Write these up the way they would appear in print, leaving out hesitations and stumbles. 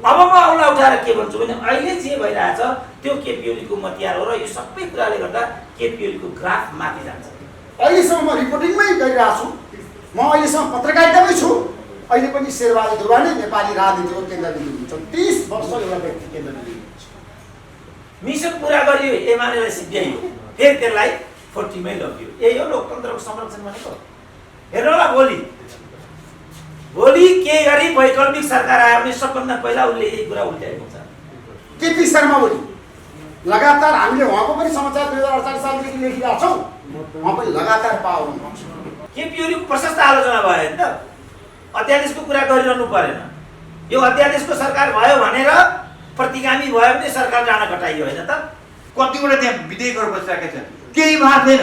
अब म उसलाई उठाएर के भन्छु भने अहिले जे भइरहेछ त्यो केपी ओलीको मतियार हो र यो सबै कुराले गर्दा केपी ओलीको ग्राफ माथि जान्छ। अहिलेसम्म म रिपोर्टिङमै गरिरहेको छु, म अहिलेसम्म पत्रकारितामै छु। अहिले पनि शेरबहादुर देउवा नै नेपाली राजनीतिको केन्द्रबिन्दु हुन्छ। 30 वर्ष एउटा व्यक्ति केन्द्रबिन्दु हुन्छ। मिसन पुरा गरियो, एमालेलाई सिद्ध्याइयो, फेरि त्यसलाई 40 मै लगियो। यही हो लोकतन्त्रको संरक्षण भनेको। हेर्नु होला भोलि के गरी वैकल्पिक सरकार आयो भने सबभन्दा पहिला उसले यही कुरा उल्टाएको छ। केपी शर्मा ओली लगातार हामीले उहाँको पनि समाचार 2048 सालदेखि लेखिरहेको छौँ, उहाँ पनि लगातार पाउनुहुन्छ। केपी ओलीको प्रशस्त आलोचना भयो नि त, अध्यादेशको कुरा गरिरहनु परेन। यो अध्यादेशको सरकार भयो भनेर प्रतिगामी भयो भने सरकार जान कटाइयो होइन त। कतिवटा त्यहाँ विधेयकहरू बसिरहेका छन्, केही भएको छैन।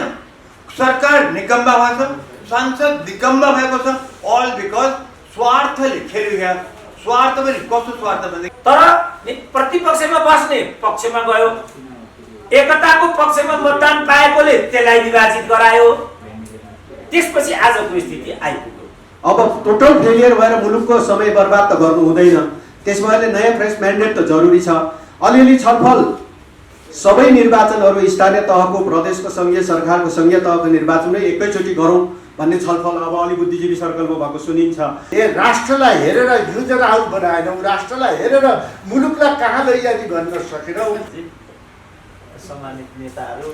सरकार निकम्बा भएको छ, सांसद निकम्बा भएको छ, अल बिकज स्वार्थले खेलिरहेका। स्वार्थ पनि कस्तो स्वार्थ भने तर प्रतिपक्षमा बस्ने पक्षमा गयो, एकताको पक्षमा मतदान पाएकोले त्यसलाई विभाजित गरायो, त्यसपछि आजको स्थिति आइपुग्यो। अब टोटल फेलियर भएर मुलुकको समय बर्बाद त गर्नु हुँदैन। त्यसमा अहिले नयाँ फ्रेस म्यान्डेट त जरुरी छ। अलिअलि छलफल सबै निर्वाचनहरू स्थानीय तहको, प्रदेशको सङ्घीय सरकारको सङ्घीय तहको निर्वाचन एकैचोटि गरौँ भन्ने छलफल अब अलि बुद्धिजीवी सर्कलमा भएको सुनिन्छ। राष्ट्रलाई हेरेर युजर आउट बनाएनौँ, राष्ट्रलाई हेरेर मुलुकलाई कहाँ लैजाने भन्न सकेनौँ। सम्मानित नेताहरू,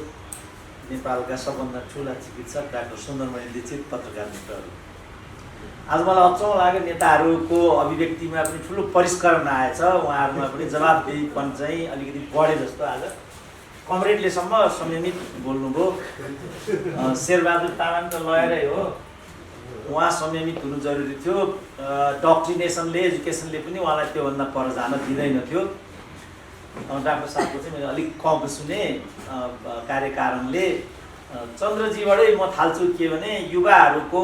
नेपालका सबभन्दा ठुला चिकित्सक डाक्टर सुन्दरमणि दीक्षित, पत्रकार मित्रहरू, आज मलाई अचम्म लाग्यो नेताहरूको अभिव्यक्तिमा पनि ठुलो परिष्करण आएछ। उहाँहरूमा पनि जवाबदेहीपन चाहिँ अलिकति बढे जस्तो। आज कमरेडलेसम्म संयमित बोल्नुभयो। शेरबहादुर तामाङ त लयरै हो, उहाँ संयमित हुनु जरुरी थियो। डक्ट्रिनेसनले, एजुकेसनले पनि उहाँलाई त्योभन्दा पर जान दिँदैन थियो। डाक्टर साहबको चाहिँ मैले अलिक कम सुने कार्यकारणले। चन्द्रजीबाटै म थाल्छु के भने युवाहरूको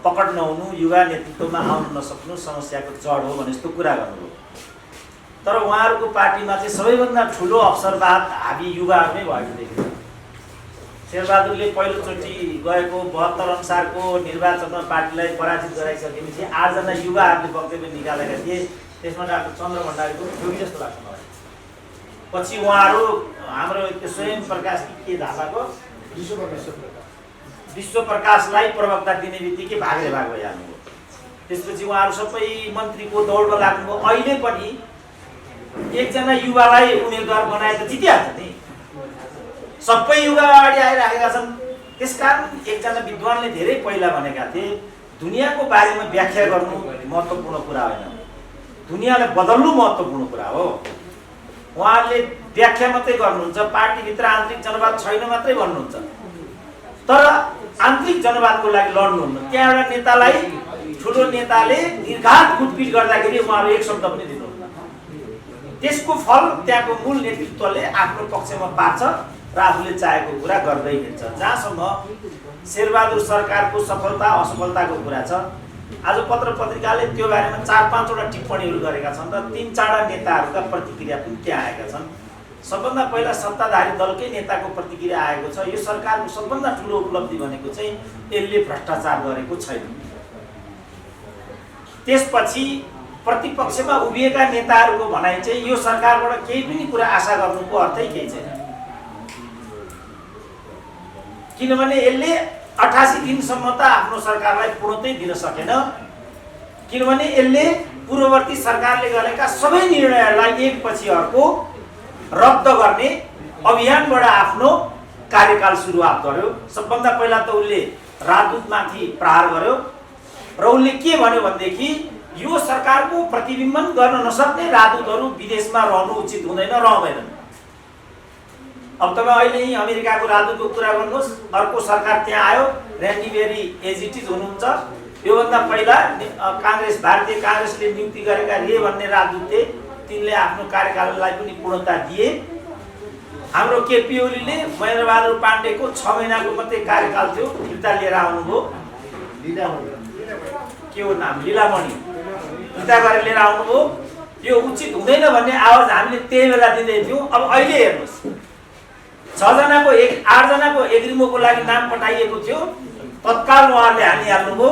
पकड नहुनु, युवा नेतृत्वमा आउन नसक्नु समस्याको जड हो भने जस्तो कुरा गर्नुभयो। तर उहाँहरूको पार्टीमा चाहिँ सबैभन्दा ठुलो अवसरवाद हाबी युवाहरू नै भएको देखिन्छ। शेरबहादुरले पहिलोचोटि गएको 72 अनुसारको निर्वाचनमा पार्टीलाई पराजित गराइसकेपछि 8 जना युवाहरूले वक्तव्य निकालेका थिए। त्यसमा डाक्टर चन्द्र भण्डारीको थियो जस्तो लाग्छ मलाई। पछि उहाँहरू हाम्रो स्वयं प्रकाश के धापाको विश्व प्रकाशलाई प्रवक्ता दिने बित्तिकै भागले भाग भइहाल्नुभयो। त्यसपछि उहाँहरू सबै मन्त्रीको दौडमा लाग्नुभयो। अहिले पनि एकजना युवालाई उम्मेदवार बनाए त जितिहाल्छ नि। सबै युवा अगाडि आइराखेका छन्। त्यसकारण एकजना विद्वानले धेरै पहिला भनेका थिए, दुनियाँको बारेमा व्याख्या गर्नु महत्त्वपूर्ण कुरा होइन, दुनियाँलाई बदल्नु महत्त्वपूर्ण कुरा हो। उहाँहरूले व्याख्या मात्रै गर्नुहुन्छ, पार्टीभित्र आन्तरिक जनवाद छैन मात्रै भन्नुहुन्छ, तर आन्तरिक जनवादको लागि लड्नुहुन्न। त्यहाँ एउटा नेतालाई, ठुलो नेताले निर्घात कुटपिट गर्दाखेरि उहाँहरू एक शब्द पनि दिनुहुन्न। त्यसको फल त्यहाँको मूल नेतृत्वले आफ्नो पक्षमा पार्छ र आफूले चाहेको कुरा गर्दै हिँड्छ। जहाँसम्म शेरबहादुर सरकारको सफलता असफलताको कुरा छ, आज पत्र पत्रिकाले त्यो बारेमा 4-5 वटा टिप्पणीहरू गरेका छन् र 3-4 नेताहरूका प्रतिक्रिया पनि त्यहाँ आएका छन्। सबभन्दा पहिला सत्ताधारी दलकै नेताको प्रतिक्रिया आएको छ, यो सरकारको सबभन्दा ठुलो उपलब्धि भनेको चाहिँ यसले भ्रष्टाचार गरेको छैन। त्यसपछि प्रतिपक्षमा उभिएका नेताहरूको भनाइ चाहिँ यो सरकारबाट केही पनि कुरा आशा गर्नुको अर्थै केही छैन, किनभने यसले 88 दिनसम्म त आफ्नो सरकारलाई पूर्णतै दिन सकेन, किनभने यसले पूर्ववर्ती सरकारले गरेका सबै निर्णयहरूलाई एकपछि अर्को रद्द गर्ने अभियानबाट आफ्नो कार्यकाल सुरुवात गर्यो। सबभन्दा पहिला त उसले राजदूतमाथि प्रहार गर्यो र उसले के भन्यो भनेदेखि यो सरकारको प्रतिबिम्बन गर्न नसक्ने राजदूतहरू विदेशमा रहनु उचित हुँदैन, रहँदैनन्। अब तपाईँ अहिले यही अमेरिकाको राजदूतको कुरा गर्नुहोस्, अर्को सरकार त्यहाँ आयो, ऱ्यान्डी बेरी एजिटिज हुनुहुन्छ। योभन्दा पहिला काङ्ग्रेस, भारतीय काङ्ग्रेसले नियुक्ति गरेका रे भन्ने राजदूत थिए, तिनले आफ्नो कार्यकाललाई पनि पूर्णता दिए। हाम्रो केपी ओलीले महेन्द्रबहादुर पाण्डेको 6 महिनाको मात्रै कार्यकाल थियो, फिर्ता लिएर आउनुभयो। के हो नाम, लीलामणि, फिर्ता गरेर लिएर आउनुभयो। यो उचित हुँदैन भन्ने आवाज हामीले त्यही बेला दिँदै थियौँ। अब अहिले हेर्नुहोस्, 8 जनाको एग्रिमोको लागि नाम पठाइएको थियो, तत्काल उहाँहरूले हालिहाल्नुभयो।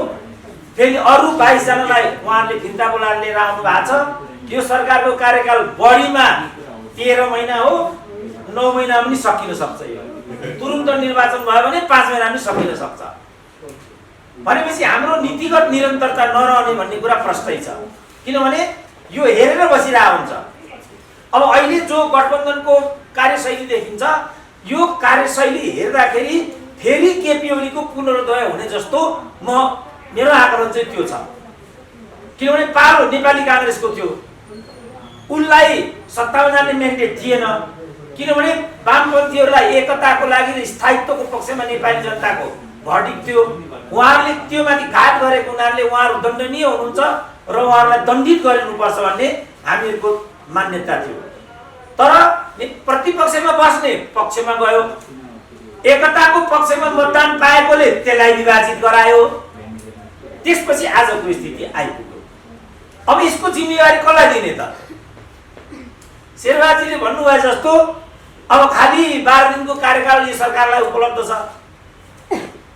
फेरि अरू 22 जनालाई उहाँहरूले फिर्ता बोलाएर लिएर आउनु भएको छ। यो सरकारको कार्यकाल बढीमा 13 महिना हो, 9 महिना पनि सकिन सक्छ। यो तुरुन्त निर्वाचन भयो भने 5 महिना पनि सकिन सक्छ। भनेपछि हाम्रो नीतिगत निरन्तरता नरहने भन्ने कुरा प्रष्टै छ। किनभने यो हेरेर बसिरहेको हुन्छ। अब अहिले जो गठबन्धनको कार्यशैली देखिन्छ, यो कार्यशैली हेर्दाखेरि फेरि केपी ओलीको पुनरुदय हुने जस्तो मेरो आकलन चाहिँ त्यो छ। किनभने पालो नेपाली काङ्ग्रेसको थियो, उनलाई 57 जाने म्यान्डेट दिएन। किनभने वामपन्थीहरूलाई एकताको लागि र स्थायित्वको पक्षमा नेपाली जनताको भर्डिक्ट थियो। उहाँहरूले त्यो माथि घात गरेको हुनाले उहाँहरू दण्डनीय हुनुहुन्छ र उहाँहरूलाई दण्डित गरिनुपर्छ भन्ने हामीहरूको मान्यता थियो। तर प्रतिपक्षमा बस्ने पक्षमा गयो, एकताको पक्षमा मतदान पाएकोले त्यसलाई विभाजित गरायो। त्यसपछि आजको स्थिति आइपुग्यो। अब यसको जिम्मेवारी कसलाई दिने त? शेरबहादुरजीले भन्नुभए जस्तो अब खालि 12 दिनको कार्यकाल यो सरकारलाई उपलब्ध छ,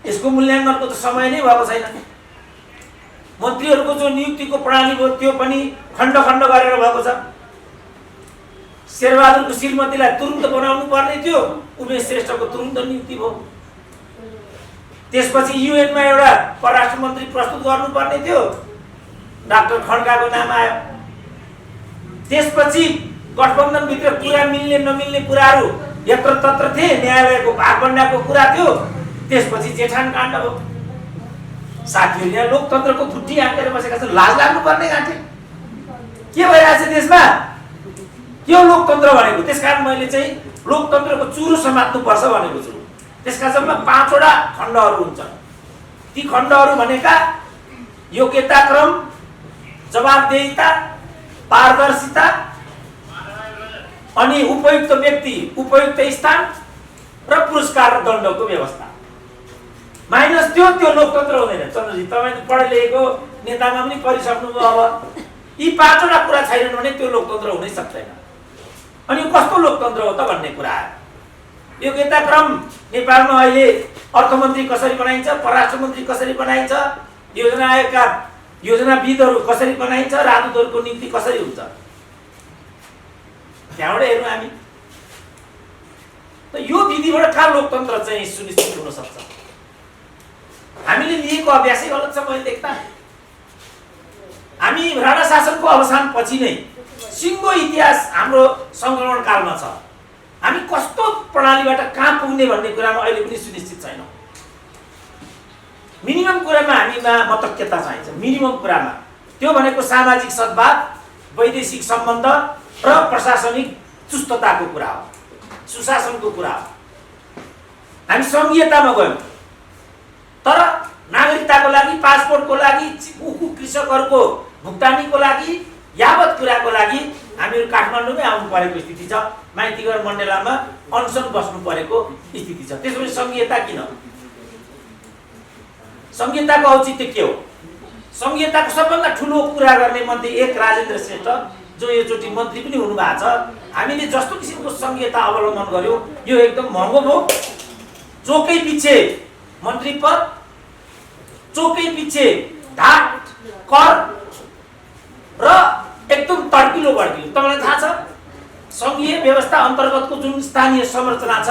यसको मूल्याङ्कनको त समय नै भएको छैन। मन्त्रीहरूको जो नियुक्तिको प्रणाली भयो त्यो पनि खण्ड खण्ड गरेर भएको छ। शेरबहादुरको श्रीमतीलाई तुरुन्त बनाउनु पर्ने थियो, उमेश श्रेष्ठको तुरुन्त नियुक्ति भयो। त्यसपछि युएनमा एउटा परराष्ट्र मन्त्री प्रस्तुत गर्नुपर्ने थियो, डाक्टर खड्काको नाम आयो। त्यसपछि गठबन्धनभित्र कुरा मिल्ने नमिल्ने कुराहरू यत्र तत्र थिए, न्यायालयको भागभण्डाको कुरा थियो। त्यसपछि जेठान काण्ड भयो। साथीहरू यहाँ लोकतन्त्रको खुट्टी हाँकेर बसेका छन्, लाज लाग्नुपर्ने घाँटे के भइरहेछ देशमा? त्यो लोकतन्त्र भनेको। त्यसकारण मैले चाहिँ लोकतन्त्रको चुरो समात्नुपर्छ भनेको छु। त्यसका जम्मा 5 वटा खण्डहरू हुन्छन्। ती खण्डहरू भनेका योग्यताक्रम, जवाबदेहिता, पारदर्शिता, अनि उपयुक्त व्यक्ति, उपयुक्त स्थान र पुरस्कार र दण्डको व्यवस्था। माइनस त्यो लोकतन्त्र हुँदैन। चन्द्रजी, तपाईँ पढे लेखेको नेतामा पनि परिसक्नुभयो। अब यी 5 वटा कुरा छैनन् भने त्यो लोकतन्त्र हुनै सक्दैन। अनि कस्तो लोकतन्त्र हो त भन्ने कुरा आयो। योग्यताक्रम नेपालमा अहिले अर्थमन्त्री कसरी बनाइन्छ, परराष्ट्र मन्त्री कसरी बनाइन्छ, योजना आयोगका योजनाविदहरू कसरी बनाइन्छ, राजदूतहरूको नियुक्ति कसरी हुन्छ, त्यहाँबाट हेर्नु हामी। त यो विधिबाट कहाँ लोकतन्त्र चाहिँ सुनिश्चित हुन सक्छ? हामीले लिएको अभ्यासै गलत छ मैले देख्दा। हामी राणा शासनको अवसान पछि नै सिङ्गो इतिहास हाम्रो सङ्क्रमण कालमा छ। हामी कस्तो प्रणालीबाट कहाँ पुग्ने भन्ने कुरामा अहिले पनि सुनिश्चित छैनौँ। मिनिमम कुरामा हामीमा मतज्ञता चाहिन्छ। मिनिमम कुरामा त्यो भनेको सामाजिक सद्भाव, वैदेशिक सम्बन्ध र प्रशासनिक चुस्तताको कुरा हो, सुशासनको कुरा हो। हामी सङ्घीयतामा गयौँ, तर नागरिकताको लागि, पासपोर्टको लागि, कृषकहरूको भुक्तानीको लागि, यावत कुराको लागि हामीहरू काठमाडौँमै आउनु परेको स्थिति छ। माइतीघर मण्डलामा अनसन बस्नु परेको स्थिति छ। त्यसपछि सङ्घीयता किन? सङ्घीयताको औचित्य के हो? सङ्घीयताको सबभन्दा ठुलो कुरा गर्ने मन्त्री एक राजेन्द्र श्रेष्ठ, जो योचोटि मन्त्री पनि हुनुभएको छ। हामीले जस्तो किसिमको सङ्घीयता अवलम्बन गर्यौँ यो एकदम महँगो भयो। चोकै पछि मन्त्री पद, चोकै पछि ढाक कर र एकदम तड्किलो बड्किलो। तपाईँलाई थाहा छ सङ्घीय व्यवस्था अन्तर्गतको जुन स्थानीय संरचना छ,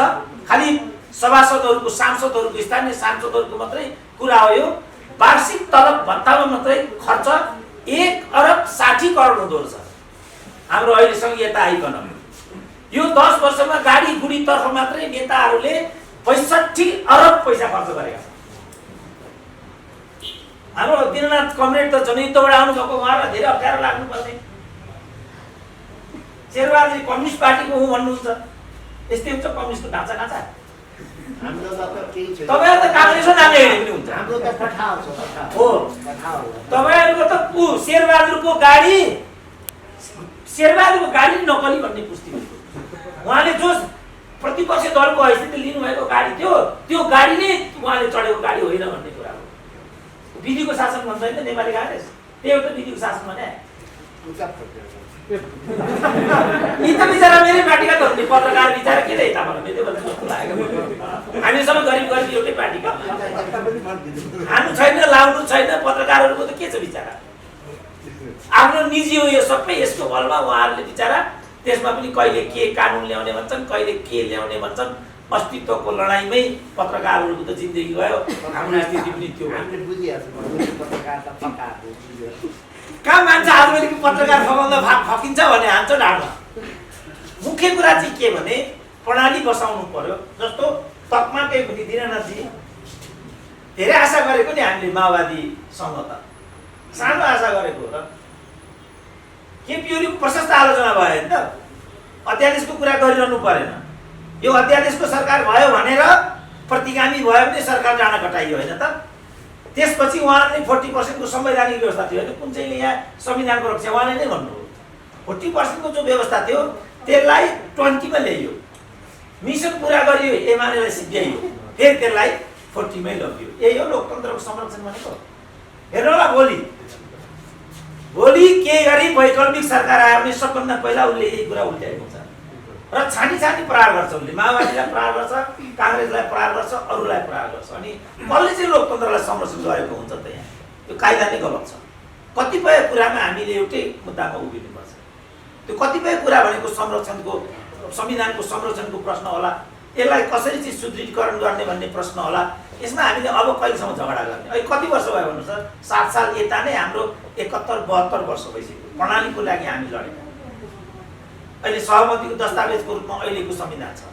खालि सभासदहरूको, सांसदहरूको, स्थानीय सांसदहरूको मात्रै कुरा हो। यो वार्षिक तलब भत्तामा मात्रै खर्च 1 अरब 60 करोड हुँदो रहेछ हाम्रो अहिले सङ्घीयता आइकन। यो 10 वर्षमा गाडी गुडीतर्फ मात्रै नेताहरूले 65 अरब पैसा खर्च गरेका छन्। हाम्रो दिननाथ कमरेड त जनयुद्धबाट आउनुभएको, उहाँलाई धेरै अप्ठ्यारो लाग्नु पर्ने। शेरबहादुर कम्युनिस्ट पार्टीको हो भन्नुहुन्छ, यस्तै हुन्छ कम्युनिस्टको ढाँचा ढाँचा। तपाईँहरू त काङ्ग्रेसको नामले हेर्ने पनि हुन्छ हो। तपाईँहरूको त शेरबहादुरको गाडी नकली भन्ने पुष्टि भयो। उहाँले जो प्रतिपक्ष दलको हैसियत लिनुभएको गाडी थियो, त्यो गाडी नै उहाँले चढेको गाडी होइन भन्ने कुरा हो। विधिको शासन भन्छ नि त नेपाली काङ्ग्रेस, त्यही हो त विधिको शासन भने। यी त बिचरा मेरै पार्टीका त हुने पत्रकार बिचरा के यता भन्नु जस्तो लागेको। हामीसँग गरिब एउटै पार्टीका खानु छैन, लाउनु छैन, पत्रकारहरूको त के छ बिचरा। आफ्नो निजी हो यो सबै। यसको बलमा उहाँहरूले बिचरा त्यसमा पनि कहिले के कानुन ल्याउने भन्छन्, कहिले के ल्याउने भन्छन्। अस्तित्वको लडाइँमै पत्रकारहरूको त जिन्दगी गयो। हाम्रो स्थिति पनि त्यो कहाँ मान्छ आजभोलिको पत्रकार फकाउँदा फकिन्छ भने हान्छ ढाडमा। मुख्य कुरा चाहिँ के भने प्रणाली बसाउनु पर्यो। जस्तो तकमाकै पनि दिनानाथजी धेरै आशा गरेको नि हामीले माओवादीसँग त सानो आशा गरेको हो र केपी ओलीको प्रशस्त आलोचना भयो नि त। अध्यादेशको कुरा गरिरहनु परेन। यो अध्यादेशको सरकार भयो भनेर प्रतिगामी भयो भने सरकार जान कटाइयो होइन त। त्यसपछि उहाँले 40% को संवैधानिक व्यवस्था थियो होइन, कुन चाहिँले यहाँ संविधानको रक्षा उहाँले नै भन्नुभयो। 40% को जो व्यवस्था थियो त्यसलाई 20 मा ल्याइयो, मिसन पुरा गरियो, एमालेलाई सिद्ध्याइयो, फेरि त्यसलाई 40 मै लगियो। यही हो लोकतन्त्रको संरक्षण भनेको। हेर्नु होला भोलि के गरी वैकल्पिक सरकार आयो भने सबभन्दा पहिला उसले यही कुरा उल्टाएको हुन्छ र छानी प्रहार गर्छ। उसले माओवादीलाई प्रहार गर्छ, काङ्ग्रेसलाई प्रहार गर्छ, अरूलाई प्रहार गर्छ। अनि कसले चाहिँ लोकतन्त्रलाई संरक्षण गरेको हुन्छ त? यहाँ यो कायदा नै गलत छ। कतिपय कुरामा हामीले एउटै मुद्दामा उभिनुपर्छ। त्यो कतिपय कुरा भनेको संरक्षणको, संविधानको संरक्षणको प्रश्न होला। यसलाई कसरी चाहिँ सुदृढीकरण गर्ने भन्ने प्रश्न होला। यसमा हामीले अब कहिलेसम्म झगडा गर्ने? अहिले कति वर्ष भयो भन्नुहोस् त? 7 साल यता नै हाम्रो 71-72 वर्ष भइसक्यो प्रणालीको लागि हामी लडेका। अहिले सहमतिको दस्तावेजको रूपमा अहिलेको संविधान छ।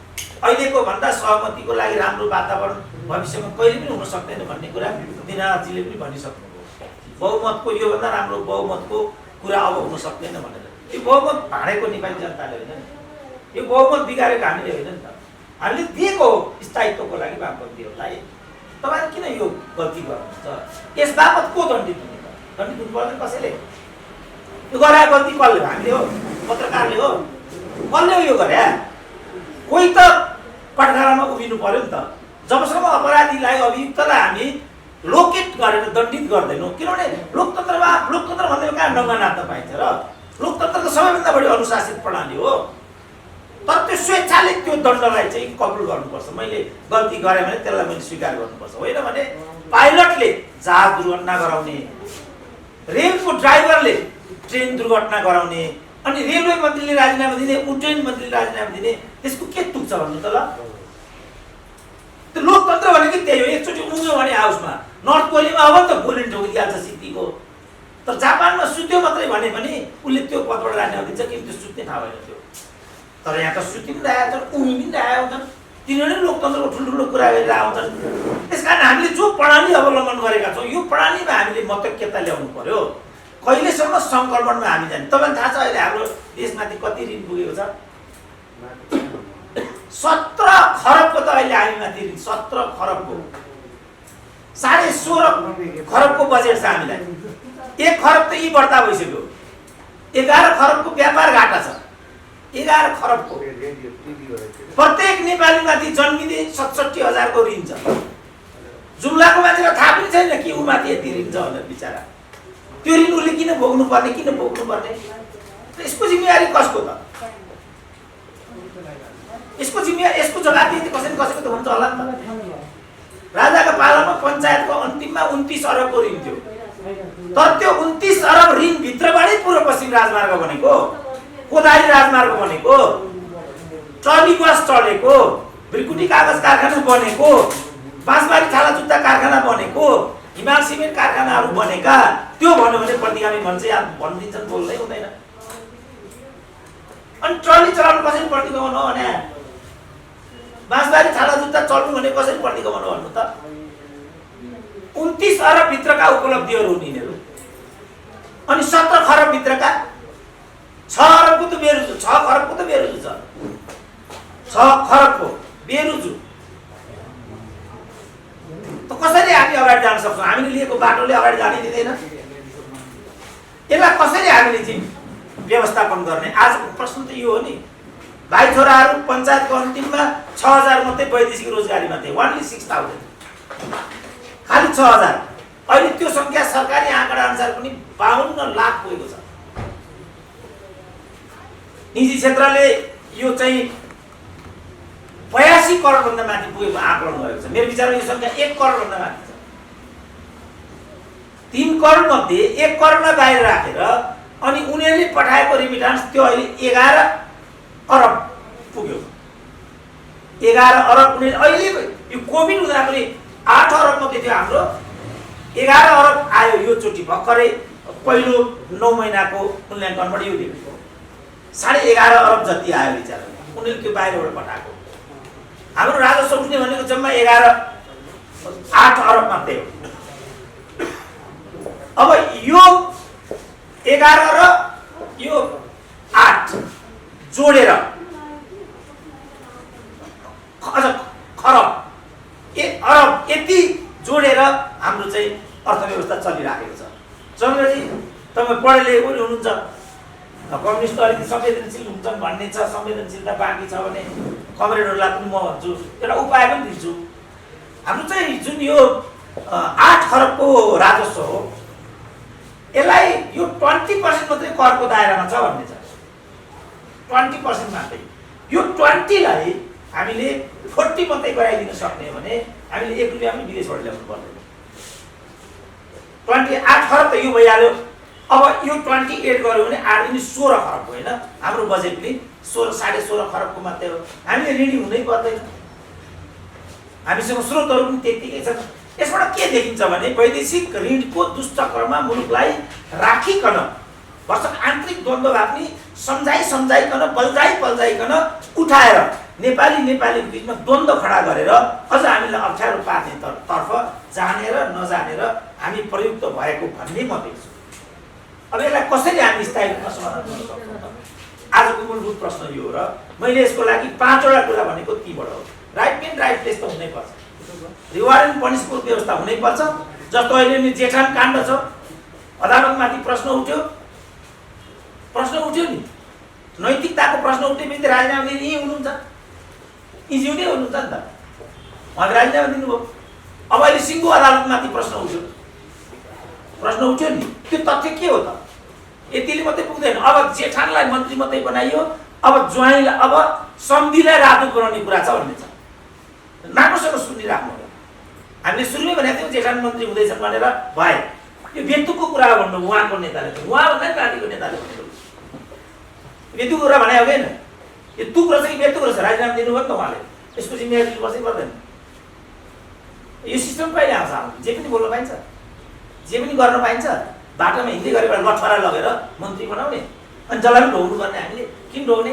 अहिलेको भन्दा सहमतिको लागि राम्रो वातावरण भविष्यमा कहिले पनि हुन सक्दैन भन्ने कुरा दिनानाथजीले पनि भनिसक्नुभयो। बहुमतको योभन्दा राम्रो बहुमतको कुरा अब हुन सक्दैन भनेर। यो बहुमत भाँडेको नेपाली जनताले होइन नि, यो बहुमत बिगारेको हामीले होइन नि त। हामीले दिएको हो स्थायित्वको लागि वामपन्थीहरूलाई। तपाईँ किन यो गल्ती गर्नुहुन्छ? यस बापत को दण्डित हुने त? दण्डित हुनु पर्दैन कसैले। यो गरे गल्ती कसले? हामीले हो, पत्रकारले हो। कसले हो यो गरे? कोही त कठघरामा उभिनु पर्यो नि त। जबसम्म अपराधीलाई, अभियुक्तलाई हामी लोकेट गरेर दण्डित गर्दैनौँ। किनभने लोकतन्त्र भन्दै कहाँ नङ्गा नाच्न पाइन्छ र? लोकतन्त्र त सबैभन्दा बढी अनुशासित प्रणाली हो। तर त्यो स्वेच्छाले त्यो दण्डलाई चाहिँ कबुल गर्नुपर्छ। मैले गल्ती गरेँ भने त्यसलाई मैले स्वीकार गर्नुपर्छ। होइन भने पाइलटले जहाज दुर्घटना गराउने, रेलको ड्राइभरले ट्रेन दुर्घटना गराउने, अनि रेलवे मन्त्रीले राजीनामा दिने, उड्डयन मन्त्रीले राजीनामा दिने, त्यसको के तुक छ भन्नु त? ल त्यो लोकतन्त्र भनेको त्यही हो। एकचोटि उम्यो भने हाउसमा, नर्थ कोरियामा अब त गोली ठोकिदिहाल्छ सिद्धिको। तर जापानमा सुत्यो मात्रै भने पनि उसले त्यो पदबाट राजीनामा दिन्छ कि त्यो सुत्ने ठाउँ होइन त्यो। तर यहाँ त सुति पनि रहेका छन्, उमी पनि रहेका हुन्छन्। तिनीहरूले लोकतन्त्रको ठुल्ठुलो कुरा गरेर आउँछन्। त्यस कारण हामीले जो प्रणाली अवलम्बन गरेका छौँ यो प्रणालीमा हामीले मतैक्यता ल्याउनु पर्यो। कहिलेसम्म सङ्क्रमणमा हामी जाने? तपाईँलाई थाहा छ अहिले हाम्रो देशमाथि कति ऋण पुगेको छ? 17 खरबको त अहिले हामीमाथि ऋण। 17 खरबको, 16.5 खरबको बजेट छ हामीलाई। 1 खरब त यी बढ्ता भइसक्यो। 11 खरबको व्यापार घाटा छ। 11 खरबको। प्रत्येक नेपालीमाथि जन्मिने 67,000 को ऋण छ। जुम्लाको मान्छेलाई थाहा पनि छैन कि उमाथि यति ऋण छ भनेर बिचरा। त्यो ऋण उसले किन भोग्नु पर्ने? यसको जिम्मेवारी कसको त? यसको जिम्मेवारी, यसको जवाबदेही कसैको त हुन्छ होला नि त। राजाको पालामा पञ्चायतको अन्तिममा 29 अरबको ऋण थियो। तर त्यो 29 अरब ऋण भित्रबाटै पूर्व पश्चिम राजमार्ग बनेको, कोदारी राजमार्ग बनेको, ट्रली बस चढेको, ब्रिकुटी कागज कारखाना बनेको, बाँसबारी छाला जुत्ता कारखाना बनेको, हिमाल सिमेन्ट कारखानाहरू बनेका। त्यो भन्यो भने प्रतिगामी मान्छे यहाँ भनिदिन्छन्, बोल्दै हुँदैन। अनि ट्रली चलाउनु कसरी प्रतिगमन हो भने? बाँसबारी छाला जुत्ता चल्नु भने कसरी प्रतिगमन हो भन्नु त? 29 अरब भित्रका उपलब्धिहरू हुन् यिनीहरू। अनि 17 खरब भित्रका 6 अरबको त बेरुजु, 6 खरबको त बेरुजु छ। 6 खरबको बेरुजु त कसरी हामी अगाडि जान सक्छौँ? हामीले लिएको बाटोले अगाडि जानै दिँदैन। यसलाई कसरी हामीले चाहिँ व्यवस्थापन गर्ने? आजको प्रश्न त यो हो नि। भाइ छोराहरू पञ्चायतको अन्तिममा 6,000 मात्रै वैदेशिक रोजगारीमा थिए। ओन्ली 6,000, खालि 6,000। अहिले त्यो सङ्ख्या सरकारी आँकडा अनुसार पनि 52 लाख पुगेको छ। निजी क्षेत्रले यो चाहिँ 82 करोडभन्दा माथि पुगेको आकलन गरेको छ। मेरो विचारमा यो सङ्ख्या 1 करोडभन्दा माथि छ। 3 करोड मध्ये 1 करोडलाई बाहिर राखेर अनि उनीहरूले पठाएको रिमिटान्स त्यो अहिले 11 अरब पुग्यो। 11 अरब उनीहरूले अहिले यो कोभिड हुँदा पनि 8 अरब मात्रै थियो हाम्रो, 11 अरब आयो यो चोटि भर्खरै पहिलो 9 महिनाको मूल्याङ्कनबाट यो देखेको 11.5 अरब जति आयो विचार उनीहरूले त्यो बाहिरबाट पठाएको। हाम्रो राजस्व उठ्ने भनेको जम्मा 8 अरब मात्रै हो। अब यो 11 र यो 8 जोडेर अझ खरब अरब यति जोडेर हाम्रो चाहिँ अर्थव्यवस्था चलिराखेको छ। चन्द्रजी तपाईँ पढे लेखेको पनि हुनुहुन्छ, कम्युनिस्ट अलिकति संवेदनशील हुन्छन् भन्ने छ, संवेदनशीलता बाँकी छ भने कमरेडहरूलाई पनि म भन्छु एउटा उपाय पनि दिन्छु। हाम्रो चाहिँ जुन यो 8 खरबको राजस्व हो यसलाई यो 20% मात्रै करको दायरामा छ भन्ने छ। 20% मात्रै, यो 20 लाई हामीले 40 मात्रै गराइदिन सक्ने हो भने हामीले 1 रुपैयाँ पनि विदेशबाट ल्याउनु पर्दैन। 8 खरब त यो भइहाल्यो। अब यो 28 गर्यो भने 8 पनि 16 खरब होइन, हाम्रो बजेट पनि 16.5 खरबको मात्रै हो। हामीले ऋणी हुनै पर्दैन, हामीसँग स्रोतहरू पनि त्यतिकै छन्। यसबाट के देखिन्छ भने वैदेशिक ऋणको दुष्चक्रमा मुलुकलाई राखिकन वर्षक आन्तरिक द्वन्द्व भए सम्झाइकन बल्झाइकन उठाएर नेपालीको बिचमा द्वन्द्व खडा गरेर अझ हामीलाई अप्ठ्यारो पार्ने तर्फ जानेर नजानेर हामी प्रयुक्त भएको भन्ने म देख्छु। अब यसलाई कसरी हामी स्थायी रूपमा समाधान गर्न सक्छौँ त? आजको मूलभूत प्रश्न यो हो र मैले यसको लागि 5 वटा कुरा भनेको तीबाट हो। राइट पेन राइट प्लेस त हुनैपर्छ, रिवार्ड एन्ड पनिसमेन्टको व्यवस्था हुनैपर्छ। जस्तो अहिले नि जेठान काण्ड छ, अदालतमाथि प्रश्न उठ्यो नि, नैतिकताको प्रश्न उठेपछि राजीनामा दिने यही हुनुहुन्छ, इज्युटै हुनुहुन्छ नि त, उहाँले राजीनामा दिनुभयो। अब अहिले सिङ्गो अदालतमाथि प्रश्न उठ्यो नि, त्यो तथ्य के हो त? यतिले मात्रै पुग्दैन। अब जेठानलाई मन्त्री मात्रै बनाइयो, अब ज्वाइँलाई अब सम्धिलाई राजदूत बनाउने कुरा छ भन्ने छ। नाटोसँग सुनिराख्नु होला। हामीले सुरुमै भनेको थियौँ जेठान मन्त्री हुँदैछन् भनेर भए यो बेतुकको कुरा भन्नु उहाँको नेताले, उहाँभन्दा नि पार्टीको नेताले भनेको बेतुकको कुरा भने होइन, यो तुक रहेछ कि बेतुक रहेछ राजीनामा दिनुभयो नि त उहाँले, यसको जिम्मेवारी लिनुपर्छ पर्दैन। यो सिस्टम कहिले आउँछ? जे पनि बोल्न पाइन्छ, जे पनि गर्न पाइन्छ। बाटोमा हिँड्दै गरेर लठरा लगेर मन्त्री बनाउने अनि जसलाई पनि ढोग्नु पर्ने, हामीले किन ढोग्ने?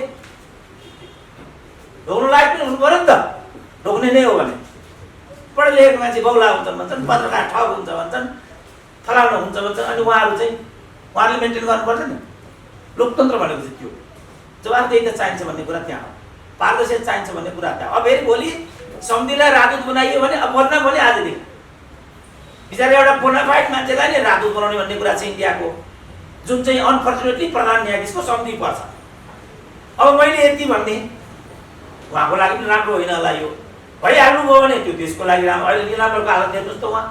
ढोग्नु लायक पनि हुनु पऱ्यो नि त, ढोग्ने नै हो भने। पढे लेखेको मान्छे बौला हुन्छन् भन्छन्, पत्रकार ठग हुन्छ भन्छन्, फलाउन हुन्छ भन्छन्, अनि उहाँहरूले मेन्टेन गर्नु पर्दैन। लोकतन्त्र भनेको चाहिँ त्यो जवाफदेही चाहिन्छ भन्ने कुरा त्यहाँ हो, पारदर्शिता चाहिन्छ भन्ने कुरा त्यहाँ। अब फेरि भोलि सम्धिलाई राजदूत बनाइयो भने अब बोल्न भने आजदेखि बिचरा एउटा बोनाफाइड मान्छेलाई नै राजदूत बनाउने भन्ने कुरा छ इन्डियाको, जुन चाहिँ अनफर्चुनेटली प्रधान न्यायाधीशको सम्धि पर्छ। अब मैले यति भन्ने उहाँको लागि पनि राम्रो होइन होला, यो भइहाल्नुभयो भने त्यो देशको लागि राम्रो। अहिले निलाम्बरको हालत हेर्नुहोस् त, उहाँ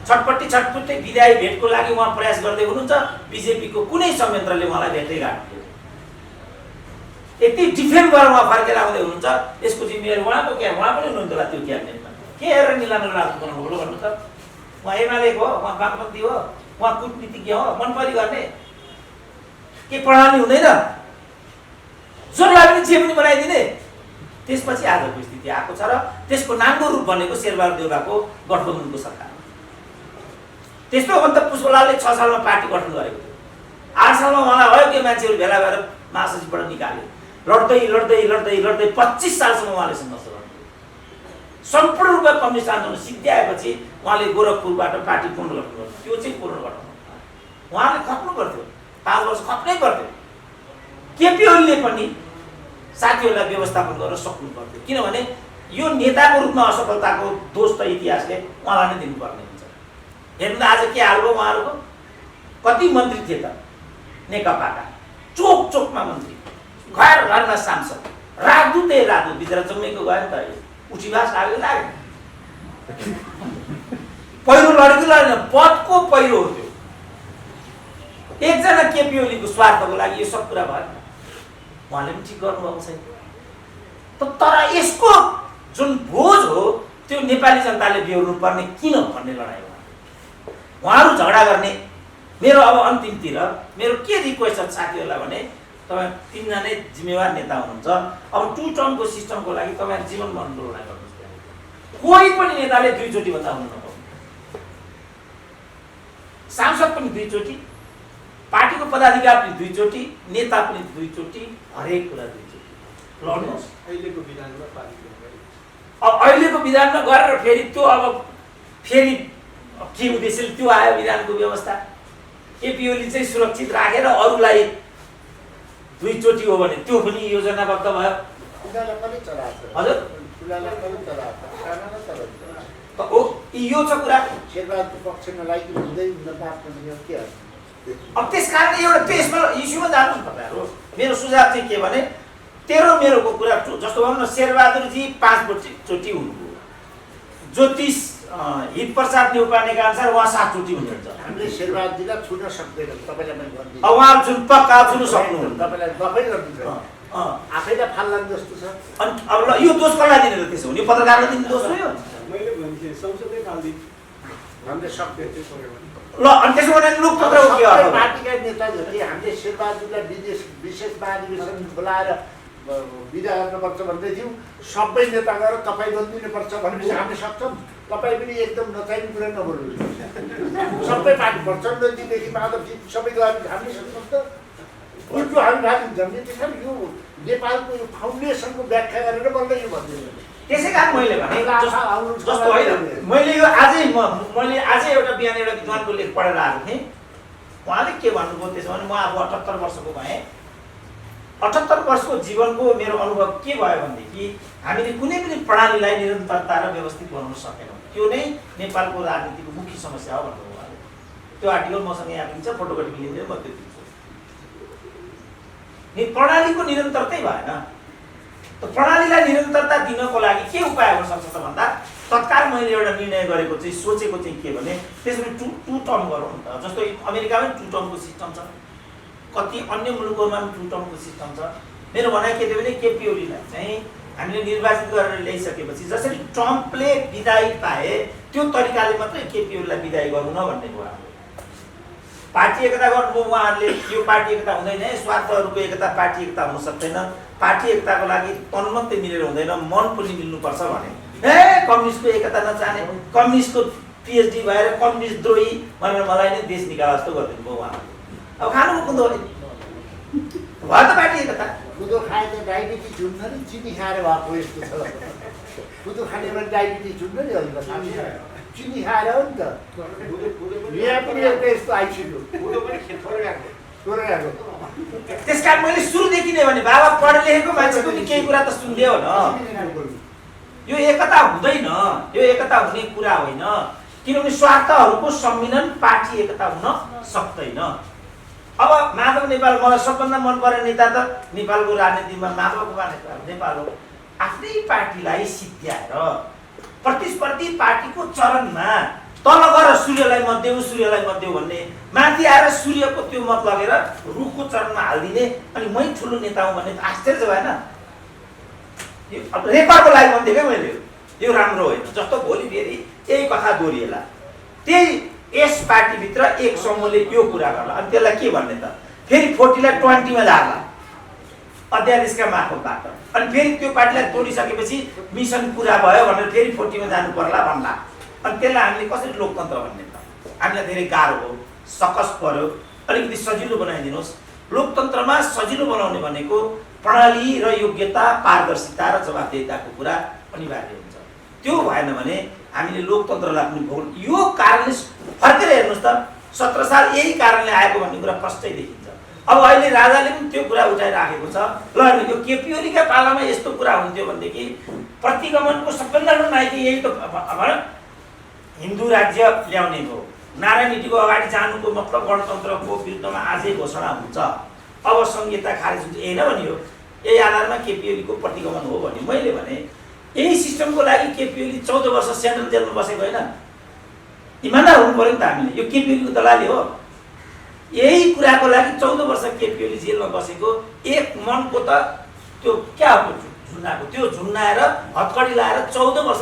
छटपट्टै विधायी भेटको लागि उहाँ प्रयास गर्दै हुनुहुन्छ, बिजेपीको कुनै संयन्त्रले उहाँलाई भेट्दै गएको यति डिफेन्ड गरेर उहाँ फर्केर आउँदै हुनुहुन्छ। यसको जिम्मेवारी उहाँको क्या? उहाँ पनि हुनुहुन्थ्यो होला त्यो क्याबिनेटमा। के हेरेर निलाम्बर राजदूत बनाउनु हो भन्नु त? उहाँ एमालेको हो, उहाँ वामपन्थी हो, उहाँ कूटनीतिज्ञ हो, मनपरी गर्ने के प्रणाली हुँदैन? जसलाई पनि जे पनि बनाइदिने। त्यसपछि आजको स्थिति आएको छ र त्यसको नाङ्गो रूप बनेको शेरबहादुर देउवाको गठबन्धनको सरकार। त्यस्तो हो भने त पुष्पलालले 6 सालमा पार्टी गठन गरेको थियो, 8 सालमा उहाँलाई अयोग्य मान्छेहरू भेला भएर महासचिवबाट निकाल्यो, लड्दै 25 सालसम्म उहाँले सङ्घर्ष गर्नुभयो। सम्पूर्ण रूपमा कम्युनिस्ट आन्दोलन सिद्ध्याएपछि उहाँले गोरखपुरबाट पार्टी पूर्ण गठन गर्नु, त्यो चाहिँ पूर्ण गठन उहाँले खप्नु पर्थ्यो, 5 वर्ष खप्नै पर्थ्यो। केपी ओलीले पनि साथीहरूलाई व्यवस्थापन गरेर सक्नु पर्थ्यो, किनभने यो नेताको रूपमा असफलताको दोष त इतिहासले उहाँलाई नै दिनुपर्ने हुन्छ। हेर्नु त आज के हाल भयो उहाँहरूको? कति मन्त्री थिए त नेकपाका, चोकमा मन्त्री, घरमा सांसद, राजदूत भित्र जम्मेको गयो नि त, उठीवास लाग्यो पहिरो लडेन, पदको पहिरो हो त्यो। एकजना केपी ओलीको स्वार्थको लागि यो सब कुरा भयो, उहाँले पनि ठिक गर्नुभएको छैन। तर यसको जुन बोझ हो त्यो नेपाली जनताले बेहोर्नु पर्ने किन भन्ने लडाइँ उहाँहरू झगडा गर्ने मेरो अब अन्तिमतिर मेरो के रिक्वेस्ट छ साथीहरूलाई भने तपाईँ तीनजनै जिम्मेवार नेता हुनुहुन्छ। अब 2 टर्मको सिस्टमको लागि तपाईँ जीवन मण्डललाई गर्नुहोस्। कोही पनि नेताले 2 चोटि भन्दा हुनु नपाउनु। सांसद पनि 2 चोटि, पार्टीको पदाधिकारी पनि 2 चोटि, नेता पनि 2 चोटि, हरेक कुरा 2 चोटि लड्नुहोस्। अहिलेको विधानमा पारित अब अहिलेको विधानमा गरेर फेरि के उद्देश्यले त्यो आयो विधानको व्यवस्था? केपी ओली चाहिँ सुरक्षित राखेर अरूलाई 2 चोटि हो भने त्यो पनि योजनाबद्ध भयो। हजुर यो छ कुरा। अब त्यसकारण एउटा त्यसमा इस्युमा जानुहोस् तपाईँहरू। मेरो सुझाव चाहिँ के भने तेरो मेरोको कुरा जस्तो भनौँ न, शेरबहादुरजी 5 चोटि हुनुभयो, ज्योतिष हितप्रसाद नेउपानेका अनुसार उहाँ 7 चोटि हुनुहुन्छ। हामीले शेरबहादुरजीलाई छुन सक्दैनौँ, तपाईँलाई मैले भनिदिन्छु। अब उहाँ जुन पक्का छुन सक्नुहुन्न, तपाईँलाई दफै गरिदिन्छ, आफैलाई फाल्लान् जस्तो छ। अनि अब ल यो दोष कसलाई दिने त? त्यसो भने पत्रकारलाई दिने दोष हो यो? मैले भने संसदै फाल्दिन् हामीले सक्दैन। ल अनि त्यसो भने लोकतन्त्रको के अर्थ? पार्टीका नेताहरूले हामीले शेरबहादुरलाई विशेष महाधिवेशन बोलाएर बिदा गर्नुपर्छ भन्दै थियौँ। सबै नेता गएर तपाईँ बनिदिनुपर्छ भनेपछि हामीले सक्छौँ। तपाईँ पनि एकदम नचाहिने कुरा नबोल्नु। सबै पार्टी प्रचण्डजीदेखि माधवजी सबै गएर हामीले सक्छौँ त। उल्टो हामी भागिन्छौँ। त्यसैले यो नेपालको यो फाउन्डेसनको व्याख्या गरेर बल्ल यो भनिदिनु। त्यसै कारण मैले भने जस्तो होइन, मैले आज एउटा बिहान एउटा विद्वानको लेख पढेर आएको थिएँ। उहाँले के भन्नुभयो त्यसो भने म अब 78 वर्षको भएँ। 78 वर्षको जीवनको मेरो अनुभव के भयो भनेदेखि हामीले कुनै पनि प्रणालीलाई निरन्तरता र व्यवस्थित बनाउन सकेनौँ। त्यो नै नेपालको राजनीतिको मुख्य समस्या हो भन्नुभयो उहाँले। त्यो आर्टिकल मसँग यहाँ पनि छ, फोटोकपी लिँदै म त्यो दिन्छु। प्रणालीको निरन्तरतै भएन। त प्रणालीलाई निरन्तरता दिनको लागि के उपाय हुन सक्छ त भन्दा तत्काल मैले एउटा निर्णय गरेको चाहिँ सोचेको चाहिँ के भने त्यसमा 2 टर्म गरौँ नि त। जस्तो अमेरिकामै 2 टर्मको सिस्टम छ, कति अन्य मुलुकहरूमा पनि 2 टर्मको सिस्टम छ। मेरो भनाइ के थियो भने केपी ओलीलाई चाहिँ हामीले निर्वाचित गरेर ल्याइसकेपछि जसरी ट्रम्पले विदाई पाए त्यो तरिकाले मात्रै केपी ओलीलाई विदाई गर्नु न भन्ने भयो। पार्टी एकता गर्नुभयो उहाँहरूले। यो पार्टी एकता हुँदैन, स्वार्थहरूको एकता पार्टी एकता हुन सक्दैन। पार्टी एकताको लागि तन मात्रै मिलेर हुँदैन, मन पनि मिल्नुपर्छ भने कम्युनिस्टको एकता नचाहने, कम्युनिस्टको पिएचडी भएर कम्युनिस्ट द्रोही भनेर मलाई नै देश निकाल जस्तो गरिदिनु भयो उहाँहरूले। अब खानुको कुदो भयो त पार्टी एकता। कुदो खाए त डायबिटिज हुन्न नि, चिनी खाएर भएको यस्तो छ। कुदो खाने भने डायबिटिज हुन्न नि, अहिले चिनी खाएर हो नि त। यहाँ पनि एउटा यस्तो आइसक्यो, कुदो पनि थोरै आएको। त्यसकारण मैले सुरुदेखि नै भने बाबा पढे लेखेको मान्छेको नि केही कुरा त सुनिदियो न। यो एकता हुँदैन, यो एकता हुने कुरा होइन। किनभने स्वार्थहरूको सम्मिलन पार्टी एकता हुन सक्दैन। अब माधव नेपाल मलाई सबभन्दा मन पर्ने नेता त नेपालको राजनीतिमा माधव कुमार नेपाल हो। आफ्नै पार्टीलाई सिद्ध्याएर प्रतिस्पर्धी पार्टीको चरणमा तल गएर सूर्यलाई मत देऊ, सूर्यलाई मत देऊ भन्ने, माथि आएर सूर्यको त्यो मत लगेर रुखको चरणमा हालिदिने अनि मै ठुलो नेता हुँ भन्ने आश्चर्य भएन? यो रेकर्डको लागि भन्थेँ क्या मैले, यो राम्रो होइन। जस्तो भोलि फेरि यही कथा दोहोरिएला, त्यही यस पार्टीभित्र एक समूहले यो कुरा गर्ला अनि त्यसलाई के भन्ने त? फेरि 40लाई 20 मा झार्ला अध्यादेशका मार्फतबाट। अनि फेरि त्यो पार्टीलाई तोडिसकेपछि मिसन पुरा भयो भनेर फेरि 40 मा जानु पर्ला भन्ला। अनि त्यसलाई हामीले कसरी लोकतन्त्र भन्ने त? हामीलाई धेरै गाह्रो हो, सकस पर्यो। अलिकति सजिलो बनाइदिनुहोस्। लोकतन्त्रमा सजिलो बनाउने भनेको प्रणाली र योग्यता, पारदर्शिता र जवाबदेहिताको कुरा अनिवार्य हुन्छ। त्यो भएन भने हामीले लोकतन्त्रलाई पनि भोग। यो कारणले फर्केर हेर्नुहोस् त, 17 साल यही कारणले आएको भन्ने कुरा प्रष्टै देखिन्छ। अब अहिले राजाले पनि त्यो कुरा उठाइराखेको छ। ल यो केपी ओलीका पालामा यस्तो कुरा हुन्थ्यो भनेदेखि प्रतिगमनको सबभन्दा ठुलो नाइकी यही त हिन्दू राज्य ल्याउने हो। नारायण नीतिको अगाडि जानुको मतलब गणतन्त्रको विरुद्धमा आजै घोषणा हुन्छ। अब संहिता खारेज हुन्छ, यही न भनियो। यही आधारमा केपी ओलीको प्रतिगमन हो भने मैले भने यही सिस्टमको लागि केपी ओली 14 वर्ष सेन्ट्रल जेलमा बसेको होइन। इमान्दार हुनु पर्यो नि त हामीले। यो केपी ओलीको दलाली हो। यही कुराको लागि 14 वर्ष केपी ओली जेलमा बसेको एक मनको त त्यो क्या हो झुन्नाको, त्यो झुन्नाएर हतकडी लाएर 14 वर्ष।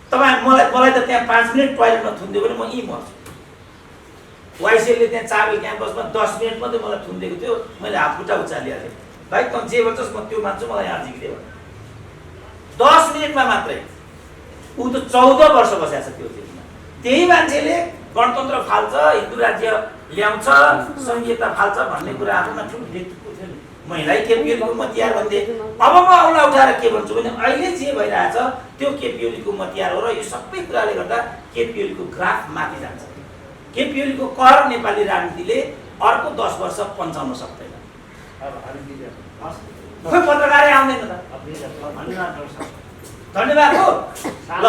तपाईँ मलाई त त्यहाँ 5 मिनट टोयलेटमा थुनिदियो भने म यहीँ मर्छु। वाइसिएलले त्यहाँ चाबेल क्याम्पसमा 10 मिनट मात्रै मलाई थुनिदिएको थियो, मैले हात खुट्टा उचालिहालेँ। भाइ तँ जे भन्छस् म त्यो मान्छु, मलाई यहाँ जिग्रियो भने 10 मिनटमा मात्रै। ऊ त 14 वर्ष बसेको छ त्यो जेलमा। त्यही मान्छेले गणतन्त्र फाल्छ, हिन्दू राज्य ल्याउँछ, संहिता फाल्छ भन्ने कुरा आफूमा ठुलो नेतृत्व थियो नि। महिलाई केपी ओलीको मतियार भन्थे। अब म औला उठाएर के भन्छु भने अहिले जे भइरहेछ त्यो केपी ओलीको मतियार हो र यो सबै कुराले गर्दा केपी ओलीको ग्राफ माथि जान्छ। केपी ओलीको कहर नेपाली राजनीतिले अर्को 10 वर्ष पन्चाउन सक्दैन। खोइ पत्रकारै आउँदैन त। धन्यवाद हो। ल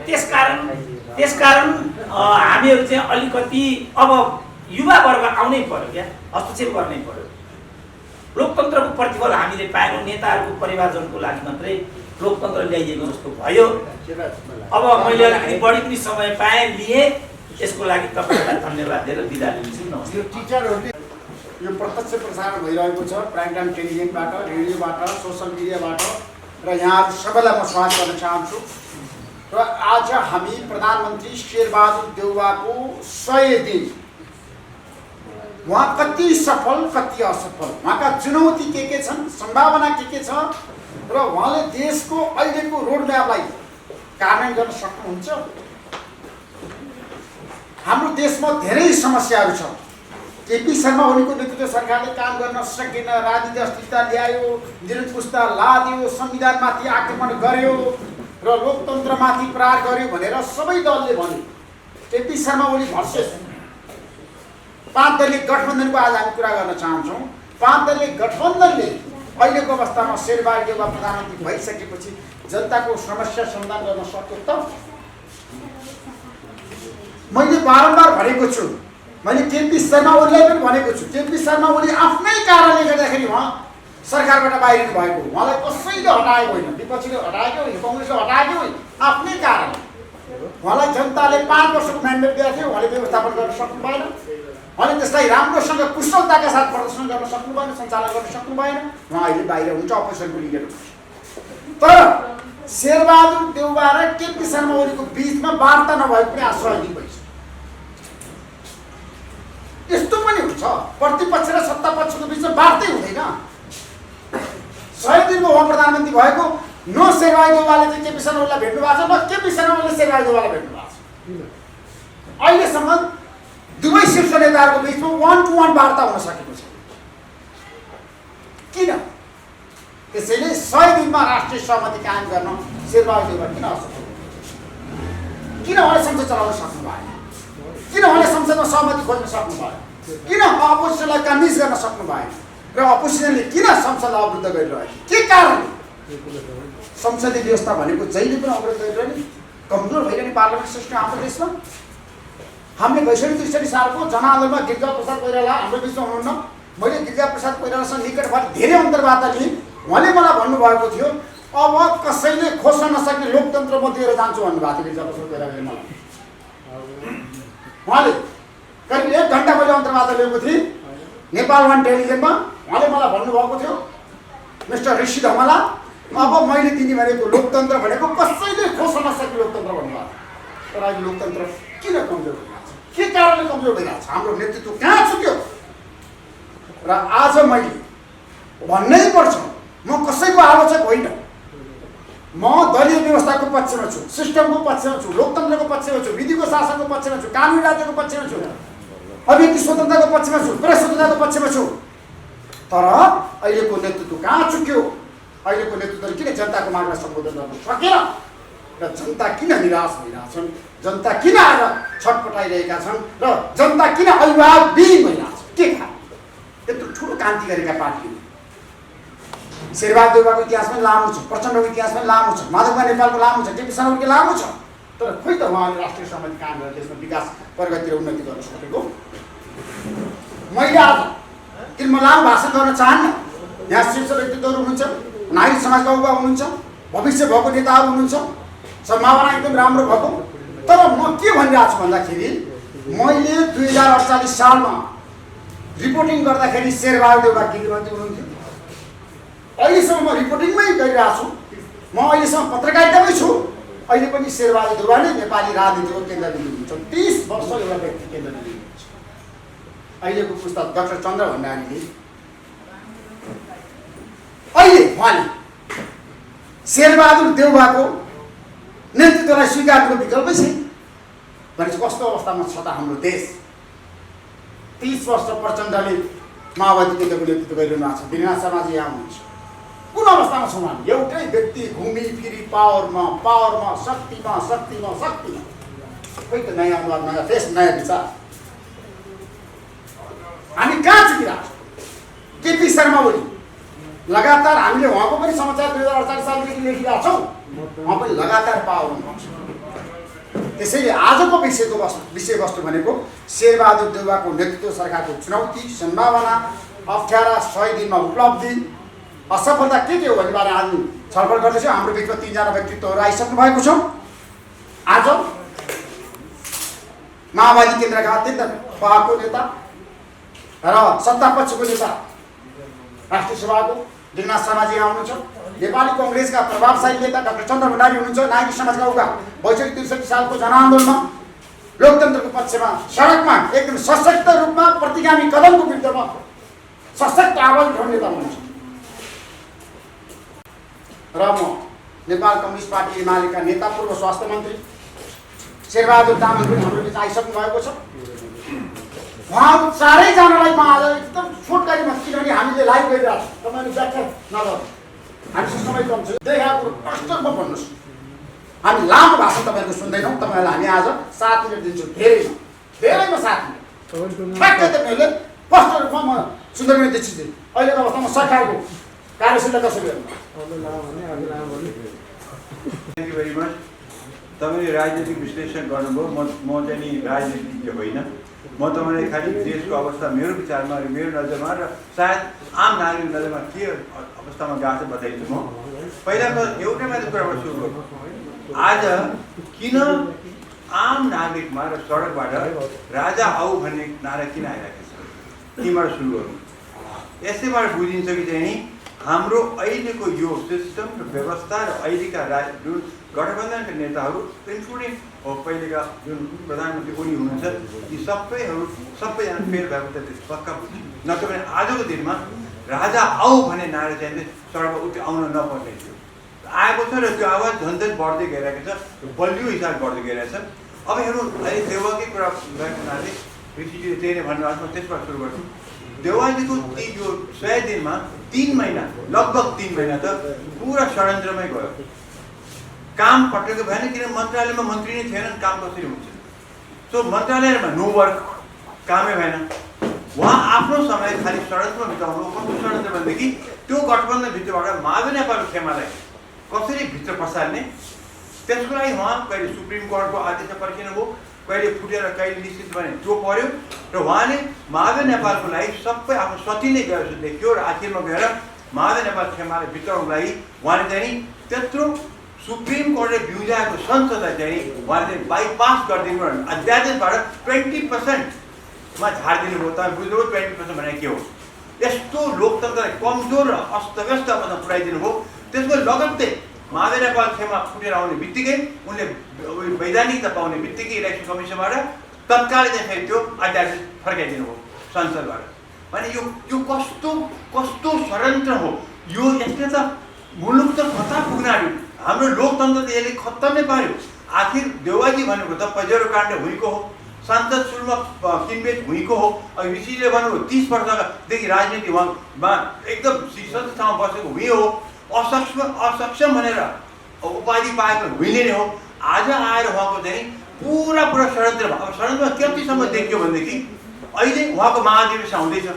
त्यसकारण हामीहरू चाहिँ अलिकति अब युवा वर्ग आउनै पर्यो क्या, हस्तक्षेप गर्नै पर्यो। लोकतन्त्रको प्रतिफल हामीले पाएनौँ, नेताहरूको परिवारजनको लागि मात्रै लोकतन्त्र ल्याइएको जस्तो भयो। अब मैले अलिकति बढी पनि समय पाएँ, लिएँ, यसको लागि तपाईँलाई धन्यवाद दिएर बिदा लिन्छु। नमस्ते। यो टिचरहरूले यो प्रत्यक्ष प्रसारण भइरहेको छ प्राइम टाइम टेलिभिजनबाट, रेडियोबाट, सोसल मिडियाबाट र यहाँहरू सबैलाई म स्वागत गर्न चाहन्छु। र आज हामी प्रधानमन्त्री शेरबहादुर देउवाको 100 दिन, उहाँ कति सफल कति असफल, उहाँका चुनौती के छन्, सम्भावना के छ र उहाँले देशको अहिलेको रोडम्यापलाई कार्यान्वयन गर्न सक्नुहुन्छ। हाम्रो देशमा धेरै समस्याहरू छ। केपी शर्मा ओलीको नेतृत्व सरकारले काम गर्न सकेन, राजनीति अस्थिरता ल्यायो, निरङ्कुशता लाद्यो, संविधानमाथि आक्रमण गर्यो र लोकतन्त्रमाथि प्रहार गर्यो भनेर सबै दलले भन्यो। केपी शर्मा ओली भर्सेस 5 दलीय गठबन्धनको आज हामी कुरा गर्न चाहन्छौँ। 5 दलीय गठबन्धनले अहिलेको अवस्थामा शेरबहादुर देउवा प्रधानमन्त्री भइसकेपछि जनताको समस्या समाधान गर्न सक्यो त? मैले बारम्बार भनेको छु, मैले केपी शर्मा ओलीलाई पनि भनेको छु, केपी शर्मा ओली आफ्नै कारणले गर्दाखेरि उहाँ सरकारबाट बाहिरिनु भएको, उहाँलाई कसैले हटाएको होइन, विपक्षीले हटाएको होइन, कङ्ग्रेसले हटाएको होइन, आफ्नै कारण। उहाँलाई जनताले 5 वर्षको म्यान्डेट दिएको थियो, उहाँले व्यवस्थापन गर्न सक्नु भएन, उहाँले त्यसलाई राम्रोसँग कुशलताका साथ प्रदर्शन गर्न सक्नु भएन, सञ्चालन गर्न सक्नु भएन। उहाँ अहिले बाहिर हुन्छ, अपोजिसनको लिडर हुन्छ। तर शेरबहादुर देउवा र केपी शर्मा ओलीको बिचमा वार्ता नभएको पनि आज 100 दिन भइसक्यो। यस्तो पनि हुन्छ, प्रतिपक्ष र सत्ता पक्षको बिचमा वार्तै हुँदैन। 100 दिनको उहाँ प्रधानमन्त्री भएको, न शेरबहादुर देउवाले चाहिँ केपी शर्मा ओलीलाई भेट्नु भएको छ, न केपी शर्मा ओलीले शेरबहादुर देउवालाई भेट्नु भएको छ। अहिलेसम्म दुवै शीर्ष नेताहरूको बिचमा 1-to-1 वार्ता हुन सकेको छ। किन? त्यसैले 100 दिनमा राष्ट्रिय सहमति कायम गर्न शेरबहादुर देउवा किन असफल? किन उहाँले संसद चलाउन सक्नु भएन? किन उहाँले संसदमा सहमति खोज्न सक्नु भएन? किन अपोजिसनलाई कन्भिन्स गर्न सक्नु भएन? र अपोजिसनले किन संसदलाई अवरुद्ध गरिरह्यो? के कारणले? संसदीय व्यवस्था भनेको जहिले पनि अवरुद्ध गरिरहने, कमजोर भइरहने पार्लियामेन्ट सिस्टम हाम्रो देशमा। हामीले 62-63 सालको जनआन्दोलनमा गिरिजा प्रसाद कोइराला हाम्रो बिचमा हुनुहुन्न, मैले गिरिजा प्रसाद कोइरालासँग निकट भएर धेरै अन्तर्वार्ता लिएँ। उहाँले मलाई भन्नुभएको थियो अब कसैले खोज्न नसक्ने लोकतन्त्र म दिएर जान्छु भन्नुभएको थियो गिरिजा प्रसाद कोइरालाले मलाई। उहाँले करिब 1 घण्टा मैले अन्तर्वार्ता लिएको थिएँ नेपाल 1 टेलिभिजनमा। उहाँले मलाई भन्नुभएको थियो मिस्टर ऋषि धमला, अब मैले दिने भनेको लोकतन्त्र भनेको कसैले खोज्न नसक्ने लोकतन्त्र भन्नुभएको। तर अहिले लोकतन्त्र किन कमजोर भइरहेको छ? के कारणले कमजोर भइरहेको छ? हाम्रो नेतृत्व कहाँ छुट्यो? र आज मैले भन्नै पर्छ, म कसैको आलोचक होइन, म दलीय व्यवस्थाको पक्षमा छु, सिस्टमको पक्षमा छु, लोकतन्त्रको पक्षमा छु, विधिको शासनको पक्षमा छु, कानुनी राज्यको पक्षमा छु, अभिव्यक्ति स्वतन्त्रताको पक्षमा छु, प्रेस स्वतन्त्रताको पक्षमा छु। तर अहिलेको नेतृत्व कहाँ चुक्यो? अहिलेको नेतृत्वले किन जनताको मागलाई सम्बोधन गर्न सकेन? र जनता किन निराश भइरहेछन्? जनता किन आज छटपटाइरहेका छन्? र जनता किन अभिभावकविहीन भइरहेछ? के कारण? यत्रो ठुलो क्रान्ति गरेका पार्टी शेरबहादुर देउवाको इतिहास पनि लामो छ, प्रचण्डको इतिहास पनि लामो छ, माधवका नेपालको लामो छ, केपी शर्मा ओलीको लामो छ। तर खोइ त उहाँले राष्ट्रिय सहमति कायम गरेर देशमा विकास प्रगति र उन्नति गर्न सकेको? मैले आज किन म लामो भाषण गर्न चाहन्न। यहाँ शीर्ष व्यक्तित्वहरू हुनुहुन्छ, नागरिक समाजका उभा हुनुहुन्छ, भविष्य भएको नेताहरू हुनुहुन्छ, सम्भावना एकदम राम्रो भएको। तर म के भनिरहेको छु भन्दाखेरि मैले 2048 सालमा रिपोर्टिङ गर्दाखेरि शेरबहादुर देउवा गृहमन्त्री हुनुहुन्थ्यो। अहिलेसम्म म रिपोर्टिङमै गरिरहेको छु, म अहिलेसम्म पत्रकारितामै छु। अहिले पनि शेरबहादुर देउवा नै नेपाली राजनीतिको केन्द्रबिन्दु हुन्छ। 30 वर्ष एउटा व्यक्ति केन्द्रबिन्दु हुन्छ। अहिलेको पुस्तक डाक्टर चन्द्र भण्डारीले अहिले उहाँले शेरबहादुर देउवाको नेतृत्वलाई स्वीकार गर्नु विकल्पै छैन भनेपछि कस्तो अवस्थामा छ त हाम्रो देश। 30 वर्ष प्रचण्डले माओवादी केन्द्रको नेतृत्व गरिरहनु भएको छ। दिनानाथ शर्माजी यहाँ हुनुहुन्छ। कुन अवस्थामा छौँ हामी? एउटै व्यक्ति घुमी फिरी पावरमा शक्तिमा खोइ त नयाँ अनुहार, नयाँ फेस, नयाँ विचार। हामी कहाँ चुकिरहेको छौँ? केपी शर्मा ओली लगातार हामीले उहाँको पनि समाचार 2048 सालदेखि लेखिरहेको छौँ। उहाँ पनि लगातार पावरमा छ। त्यसैले आजको विषयवस्तु भनेको शेरबहादुर देउवाको नेतृत्व सरकारको चुनौती, सम्भावना, अप्ठ्यारा, 100 दिनमा उपलब्धि, असफलता के हो भन्ने बारेमा आज छलफल गर्दैछौँ। हाम्रो बिचमा 3 जना व्यक्तित्वहरू आइसक्नु भएको छ। आज माओवादी केन्द्रका अत्यन्त पाको नेता र सत्ता पक्षको नेता राष्ट्रिय सभाको दिनानाथ शर्माजी आउनुहुन्छ। नेपाली कङ्ग्रेसका प्रभावशाली नेता डाक्टर चन्द्र भण्डारी हुनुहुन्छ। नागरिक समाजका उका 62-63 सालको जनआन्दोलनमा लोकतन्त्रको पक्षमा सडकमा एकदम सशक्त रूपमा प्रतिगामी कदमको विरुद्धमा सशक्त आवाज उठाउने नेता हुनुहुन्छ। र म नेपाल कम्युनिस्ट पार्टी एमालेका नेता पूर्व स्वास्थ्य मन्त्री शेरबहादुर तामाङ पनि हाम्रो बिच आइसक्नु भएको छ। उहाँहरू चारैजनालाई म आज एकदम छोटकरीमा, किनभने हामीले लाइभ गरिरहेको छौँ, तपाईँले व्याख्या नगर्नु, हामीसँग समय कम छ। देखाएको प्रष्ट रूपमा भन्नुहोस्। हामी लामो भाषण तपाईँहरूको सुन्दैनौँ। तपाईँहरूलाई हामी आज 7 मिनट दिन्छौँ। धेरैमा 7 मिनट ठ्याक्कै तपाईँहरूले स्पष्ट रूपमा म सुन्दरमणि दीक्षितजी अहिलेको अवस्थामा सरकारको कार्यशीलता कसरी हेर्नु? Thank you very much. तपाईँले राजनीतिक विश्लेषण गर्नुभयो। म चाहिँ नि राजनीतिज्ञ होइन। म तपाईँलाई खालि देशको अवस्था मेरो विचारमा र मेरो नजरमा र सायद आम नागरिक नजरमा के अवस्थामा गएको छ बताइदिन्छु। म पहिला त एउटै मात्रै कुराबाट सुरु गरौँ। आज किन आम नागरिकमा र सडकबाट राजा आऊ भन्ने नारा किन आइरहेको छ? तीबाट सुरु गरौँ। यसैबाट बुझिन्छ कि चाहिँ हाम्रो अहिलेको यो सिस्टम र व्यवस्था र अहिलेका जुन गठबन्धनका नेताहरू इन्क्लुडिङ पहिलेका जुन प्रधानमन्त्री ओली हुनुहुन्छ, यी सबैजना फेल भएको त पक्का बुझ्छ। नत्र भने आजको दिनमा राजा आऊ भन्ने नारा चाहिँ सडकमा उठ्दै आउन नपर्ने थियो। आएको छ र त्यो आवाज झन् बढ्दै गइरहेको छ, बलियो हिसाबले बढ्दै गइरहेछ। अब हेर्नु, अहिले देउवाकै कुरा भएको हुनाले ऋषिजीले त्यही नै भन्नुभएको, म त्यसबाट सुरु गर्छु। देउवाजीको यो 100 दिनमा 3 महिना, लगभग 3 महिना त पुरा षड्यन्त्रमै गयो। काम पटकेको भएन, किन मन्त्रालयमा मन्त्री नै थिएनन्। काम कसरी हुन्छ? सो मन्त्रालयमा नो वर्क, कामै भएन। उहाँ आफ्नो समय खालि षड्यन्त्रमा बिताउनु। कस्तो षड्यन्त्र भनेदेखि त्यो गठबन्धनभित्रबाट माधव नेपालको खेमालाई कसरी भित्र पसार्ने, त्यसको लागि उहाँ कहिले सुप्रिम कोर्टको आदेश पर्खिनुभयो, कहिले फुटेर कहिले निश्चित भने त्यो पर्यो। र उहाँले माधव नेपालको लागि सबै आफ्नो सती नै गयो जस्तो देखियो। र आखिरमा गएर माधव नेपाल खेमालाई भित्राउनुको लागि उहाँले चाहिँ त्यत्रो सुप्रिम कोर्टले बिउजाएको संसदलाई चाहिँ उहाँले चाहिँ बाइपास गरिदिनु र अध्यादेशबाट 20%मा झारिदिनु भयो। तपाईँ बुझ्नुभयो 20% भने के हो? यस्तो लोकतन्त्रलाई कमजोर र अस्तव्यस्त अवस्थामा पुऱ्याइदिनु भयो। त्यसको लगत्तै माधव नेपाल खेमा फुटेर आउने बित्तिकै उनले वैधानिकता पाउने बित्तिकै इलेक्सन कमिसनबाट तत्कालै चाहिँ फेरि त्यो अध्यादेश फर्काइदिनु भयो संसदबाट। भने यो कस्तो षड्यन्त्र हो? यो यसले त मुलुक त कता पुग्न आयो? हाम्रो लोकतन्त्र त यसले खत्तमै पार्यो। आखिर देउवाजी भनेको त पजेरो काण्ड हुँको हो, सांसद शुल्क किनबेच हुँको हो। अब ऋषिले भन्नुभयो 30 वर्षदेखि राजनीति उहाँमा एकदम शीर्षस्थ ठाउँमा बसेको हुँ हो, असक्षम भनेर उपाधि पाएको हुँले नै हो। आज आएर उहाँको चाहिँ पुरा षड्यन्त्र। अब षड्यन्त्रमा कतिसम्म देखियो भनेदेखि अहिले उहाँको महाधिवेशन हुँदैछ,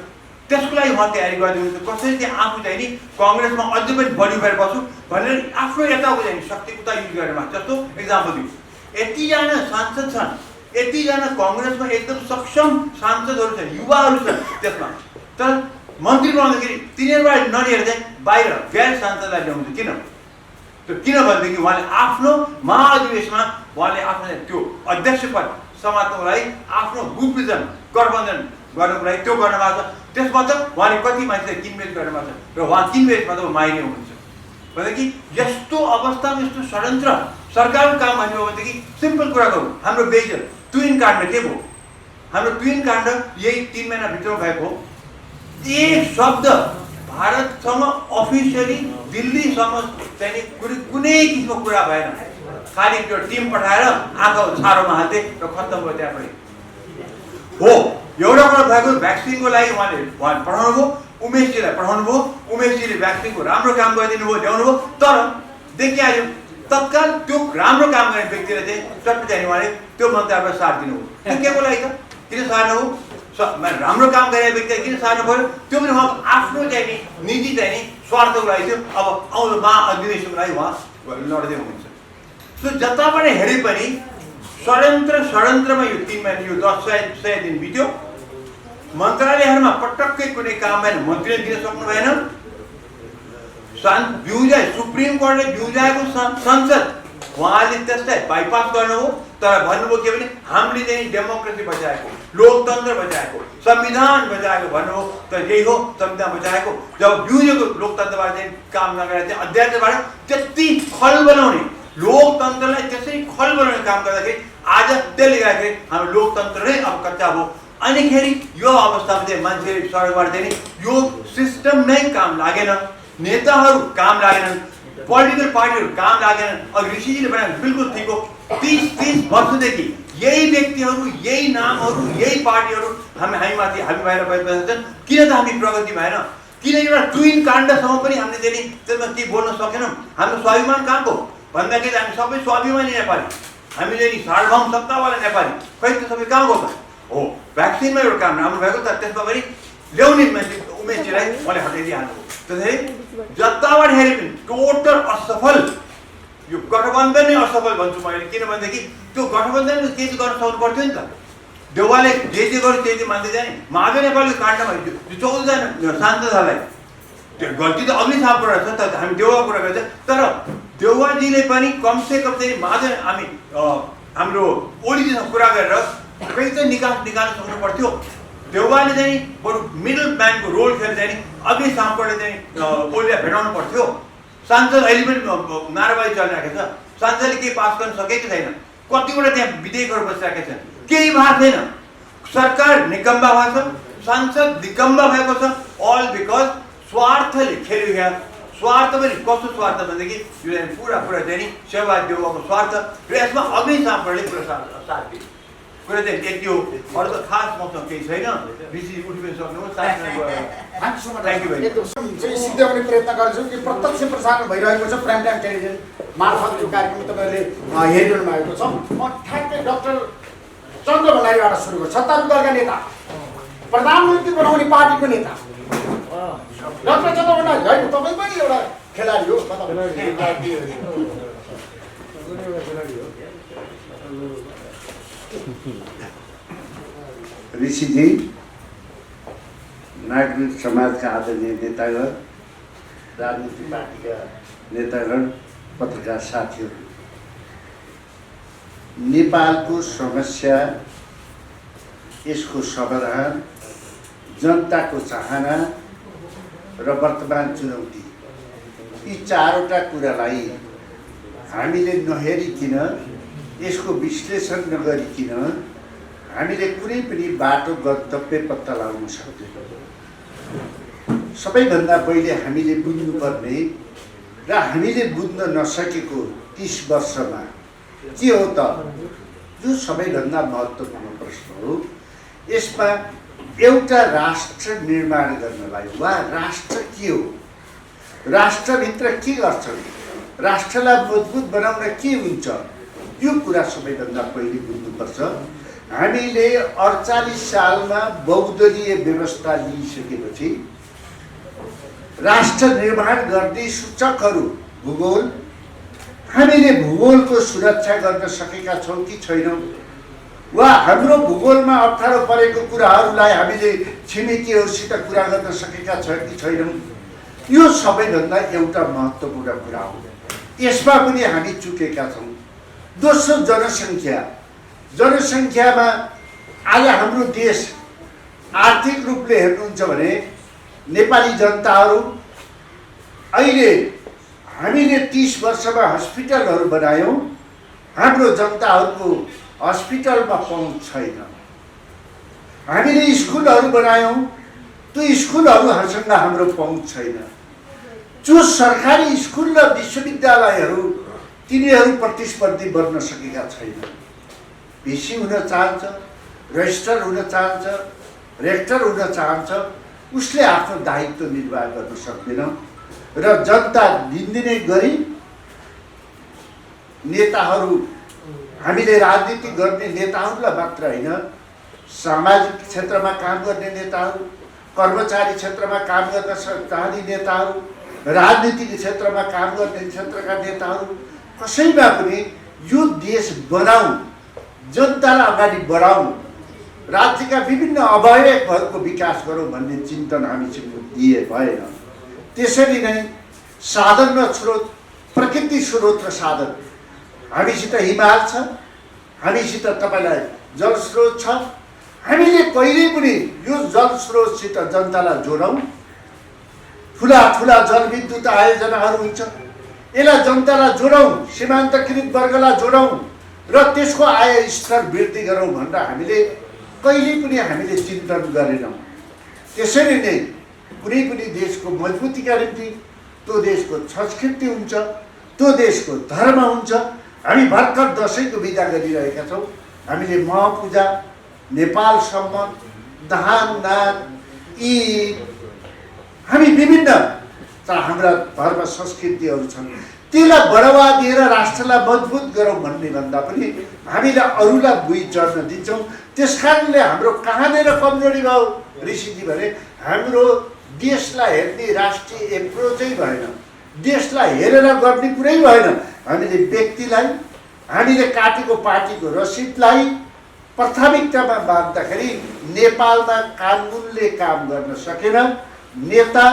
त्यसको लागि उहाँ तयारी गरिदिनुहुन्छ। कसरी चाहिँ आफू चाहिँ नि कङ्ग्रेसमा अझै पनि बढी भएर बस्छु भनेर आफ्नो यताको चाहिँ शक्तिको युज गरेर जस्तो एक्जाम्पल दिनु। यतिजना सांसद छन्, यतिजना कङ्ग्रेसमा एकदम सक्षम सांसदहरू छन्, युवाहरू छन् त्यसमा, तर मन्त्री बनाउँदाखेरि तिनीहरूबाट नलिएर चाहिँ बाहिर गैर सांसदलाई ल्याउँछ। किन भनेदेखि उहाँले आफ्नो महाधिवेशनमा उहाँले आफ्नो त्यो अध्यक्ष पद समात्नको लागि आफ्नो गुप्तजन गठबन्धन गर्नुको लागि त्यो गर्न भएको छ। त्यसमा त उहाँले कति मान्छे किनबेच गर्न भएको छ र उहाँ किनबेचमा त माइने हुनुहुन्छ। भनेदेखि यस्तो अवस्थामा यस्तो षड्यन्त्र सरकारको काम भन्यो भनेदेखि सिम्पल कुरा गरौँ, हाम्रो बेजल ट्विन काण्ड के भयो? हाम्रो ट्विन काण्ड यही 3 महिनाभित्र भएको हो। एक शब्द भारतसँग अफिसियली दिल्लीसम्म चाहिँ कुनै किसिमको कुरा भएन। खालि त्यो टिम पठाएर आँखा छारोमा हाल्थे र खत्तम भयो त्यहाँ पनि। हो, एउटा कुरा भएको भ्याक्सिनको लागि उहाँले पठाउनु भयो, उमेशजीलाई पठाउनु भयो, उमेशजीले भ्याक्सिनको राम्रो काम गरिदिनु भयो, ल्याउनु भयो। तर देखिहाल्यो तत्काल त्यो राम्रो काम गर्ने व्यक्तिले चाहिँ चट्ट चाहिँ उहाँले त्यो मन्त्रालयलाई साथ दिनुभयो। त्यो के को लागि त? किन सार्नु हो? राम्रो काम गरेको व्यक्तिलाई किन सार्नु पर्यो? त्यो पनि उहाँको आफ्नो चाहिँ नि निजी चाहिँ नि स्वार्थको लागि थियो। अब आउँदो महाअधिवेशनको लागि उहाँ लड्दै हुनुहुन्छ। सो जताबाट हेरे पनि षड्यन्त्रमा यो 3 महिना यो 100 दिन बित्यो। मन्त्रालयहरूमा पटक्कै कुनै काम भएन, मन्त्रीले दिन सक्नु भएन। सुप्रिम कोर्टले बिउजाएको संसद उहाँले त्यसलाई बाइपास गर्नुभयो। तर भन्नुभयो के भने हामीले चाहिँ डेमोक्रेसी बचाएको, लोकतन्त्र बचाएको, संविधान बचाएको भन्नुभयो। तर यही हो संविधान बचाएको। जब बिउजेको लोकतन्त्रबाट चाहिँ काम नगरेर चाहिँ अध्यादेशबाट त्यति खल बनाउने, लोकतन्त्रलाई त्यसरी खल बनाउने काम गर्दाखेरि आज त्यसले गर्दाखेरि हाम्रो लोकतन्त्र नै अब कच्चा भयो। अनिखेरि यो अवस्थामा चाहिँ मान्छेले सडकबाट चाहिँ यो सिस्टम नै काम लागेन, नेताहरू काम लागेनन्, पोलिटिकल पार्टीहरू काम लागेनन्। अब ऋषिजीले भनेको बिल्कुल ठिक हो। 30 वर्षदेखि यही व्यक्तिहरू, यही नामहरू, यही पार्टीहरू हामी माथि हामी बाहिर बसिरहेछन्। किन त हामी प्रगति भएन? किन एउटा ट्विन काण्डसम्म पनि हामीले चाहिँ त्यसमा के बोल्न सकेनौँ? हाम्रो स्वाभिमान कहाँको भन्दाखेरि हामी सबै स्वाभिमानी नेपाली, हामीले नि सार्वभौम सत्तावाला नेपाली। खै त्यो सबै कहाँ गयो त? हो, भ्याक्सिनमा एउटा काम राम्रो भएको तर त्यसमा पनि ल्याउने मान्छे उमेशजीलाई मैले हटाइदिइहाल्नु हो। त्यसैले जताबाट हेरे पनि टोटल असफल, यो गठबन्धन नै असफल भन्छु मैले। किनभनेदेखि त्यो गठबन्धनले के गर्न सक्नु पर्थ्यो नि त? देउवाले जे गर्यो त्यही मान्दै जाने। महादेव नेपालको काण्डमा यो 14 जना सांसदहरूलाई त्यो गल्ती त अग्नि छाप रहेछ त, हामी देउवा कुरा गर्छ। तर देउवाजीले पनि कमसेकम चाहिँ महादेव हामी हाम्रो ओलीजीसँग कुरा गरेर कहीँ चाहिँ निकाल्न सक्नु पर्थ्यो। देउवाले चाहिँ बरु मिडल म्यानको रोल खेल्दै चाहिँ अग्नि सापकोटले चाहिँ ओलीलाई भेटाउनु पर्थ्यो। सांसद अहिले पनि नाराबाजी चलिरहेको छ। सांसदले केही पास गर्न सकेको छैन। कतिवटा त्यहाँ विधेयकहरू बसिरहेका छन्, केही भएको छैन। सरकार निकम्बा भएको छ, सांसद निकम्बा भएको छ। अल बिकज स्वार्थले खेल्यो। यहाँ स्वार्थ पनि कस्तो स्वार्थ भनेदेखि यो चाहिँ पुरा चाहिँ नि सेवा देउवाको स्वार्थ र यसमा अग्नि सापकोटले पुरा साथ दियो। कुरा चाहिँ यति हो। अरू त खास मसँग केही छैन। ऋषि उठि पनि सक्नुहोस्। Thank you very much. चाहिँ सिद्ध्याउने प्रयत्न गर्छौँ कि प्रत्यक्ष प्रसारण भइरहेको छ प्राइम टाइम टेलिभिजन मार्फत यो कार्यक्रम तपाईँहरूले हेरिरहनु भएको छ। म ठ्याक्कै डाक्टर चन्द्र भण्डारीबाट सुरु गर्छु। सत्तारूढ दलका नेता, प्रधानमन्त्री बनाउने पार्टीको नेता डाक्टर चन्द्र भण्डारी। होइन, तपाईँ पनि एउटा खेलाडी हो। ऋषिजी, नागरिक समाजका आदरणीय नेतागण, राजनीतिक पार्टीका नेतागण, पत्रकार साथीहरू, नेपालको समस्या, यसको समाधान, जनताको चाहना र वर्तमान चुनौती, यी 4वटा कुरालाई हामीले नहेरिकन, यसको विश्लेषण नगरिकन हामीले कुनै पनि बाटो गन्तव्य पत्ता लगाउन सक्दैनौँ। सबैभन्दा पहिले हामीले बुझ्नुपर्ने र हामीले बुझ्न नसकेको 30 वर्षमा के हो त, जो सबैभन्दा महत्त्वपूर्ण प्रश्न हो। यसमा एउटा राष्ट्र निर्माण गर्नलाई वा राष्ट्र के हो, राष्ट्रभित्र के गर्छन्, राष्ट्रलाई मजबुत बनाउन के हुन्छ, यो कुरा सबैभन्दा पहिले बुझ्नुपर्छ। हामीले 48 सालमा बहुदलीय व्यवस्था लिइसकेपछि राष्ट्र निर्माण गर्ने सूचकहरू भूगोल, हामीले भूगोलको सुरक्षा गर्न सकेका छौँ कि छैनौँ, वा हाम्रो भूगोलमा अप्ठ्यारो परेको कुराहरूलाई हामीले छिमेकीहरूसित कुरा गर्न सकेका छौँ कि छैनौँ, यो सबैभन्दा एउटा महत्त्वपूर्ण कुरा हो। यसमा पनि हामी चुकेका छौँ। दोस्रो, जनसङ्ख्यामा आज हाम्रो देश आर्थिक रूपले हेर्नुहुन्छ भने नेपाली जनताहरू अहिले हामीले 30 वर्षमा हस्पिटलहरू बनायौँ, हाम्रो जनताहरूको हस्पिटलमा पहुँच छैन। हामीले स्कुलहरू बनायौँ, त्यो स्कुलहरूसँग हाम्रो पहुँच छैन। जो सरकारी स्कुल र विश्वविद्यालयहरू तिनीहरू प्रतिस्पर्धी बन्न सकेका छैन। भिसी हुन चाहन्छ, रजिस्ट्रार हुन चाहन्छ, रेक्टर हुन चाहन्छ, उसले आफ्नो दायित्व निर्वाह गर्न सक्दैन र जनता दिनदिनै गरी नेताहरू, हामीले राजनीति गर्ने नेताहरूलाई मात्र होइन, सामाजिक क्षेत्रमा काम गर्ने नेताहरू, कर्मचारी क्षेत्रमा काम गर्न चाहने नेताहरू, राजनीतिक क्षेत्रमा काम गर्ने क्षेत्रका नेताहरू, कसैमा पनि यो देश बनाऊ, जनतालाई अगाडि बढाऊ, राज्यका विभिन्न अवयवहरूको विकास गरौँ भन्ने चिन्तन हामीसँग दिए भएन। त्यसरी नै साधन र स्रोत, प्रकृति स्रोत र साधन, हामीसित हिमाल छ, हामीसित तपाईँलाई जलस्रोत छ। हामीले कहिल्यै पनि यो जलस्रोतसित जनतालाई जोडौँ। ठुला ठुला जलविद्युत आयोजनाहरू हुन्छ, यसलाई जनतालाई जोडौँ, सीमान्तकृत वर्गलाई जोडौँ र त्यसको आय स्तर वृद्धि गरौँ भनेर हामीले कहिल्यै पनि हामीले चिन्तन गरेनौँ। त्यसरी नै कुनै पनि देशको मजबुतीका निम्ति त्यो देशको संस्कृति हुन्छ, त्यो देशको धर्म हुन्छ। हामी भर्खर दसैँको बिदा गरिरहेका छौँ। हामीले महपूजा, नेपाल सम्मत, दहान नाच, ईद, हामी विभिन्न हाम्रा धर्म संस्कृतिहरू छन्, त्यसलाई बढावा दिएर राष्ट्रलाई मजबुत गरौँ भन्ने भन्दा पनि हामीले अरूलाई बुझी चढ्न दिन्छौँ। त्यस कारणले हाम्रो कहाँनिर कमजोरी भयो ऋषिजी भने हाम्रो देशलाई हेर्ने राष्ट्रिय एप्रोचै भएन, देशलाई हेरेर गर्ने कुरै भएन। हामीले व्यक्तिलाई, हामीले काटेको पार्टीको रसिदलाई प्राथमिकतामा बाँध्दाखेरि नेपालमा कानुनले काम गर्न सकेन, नेता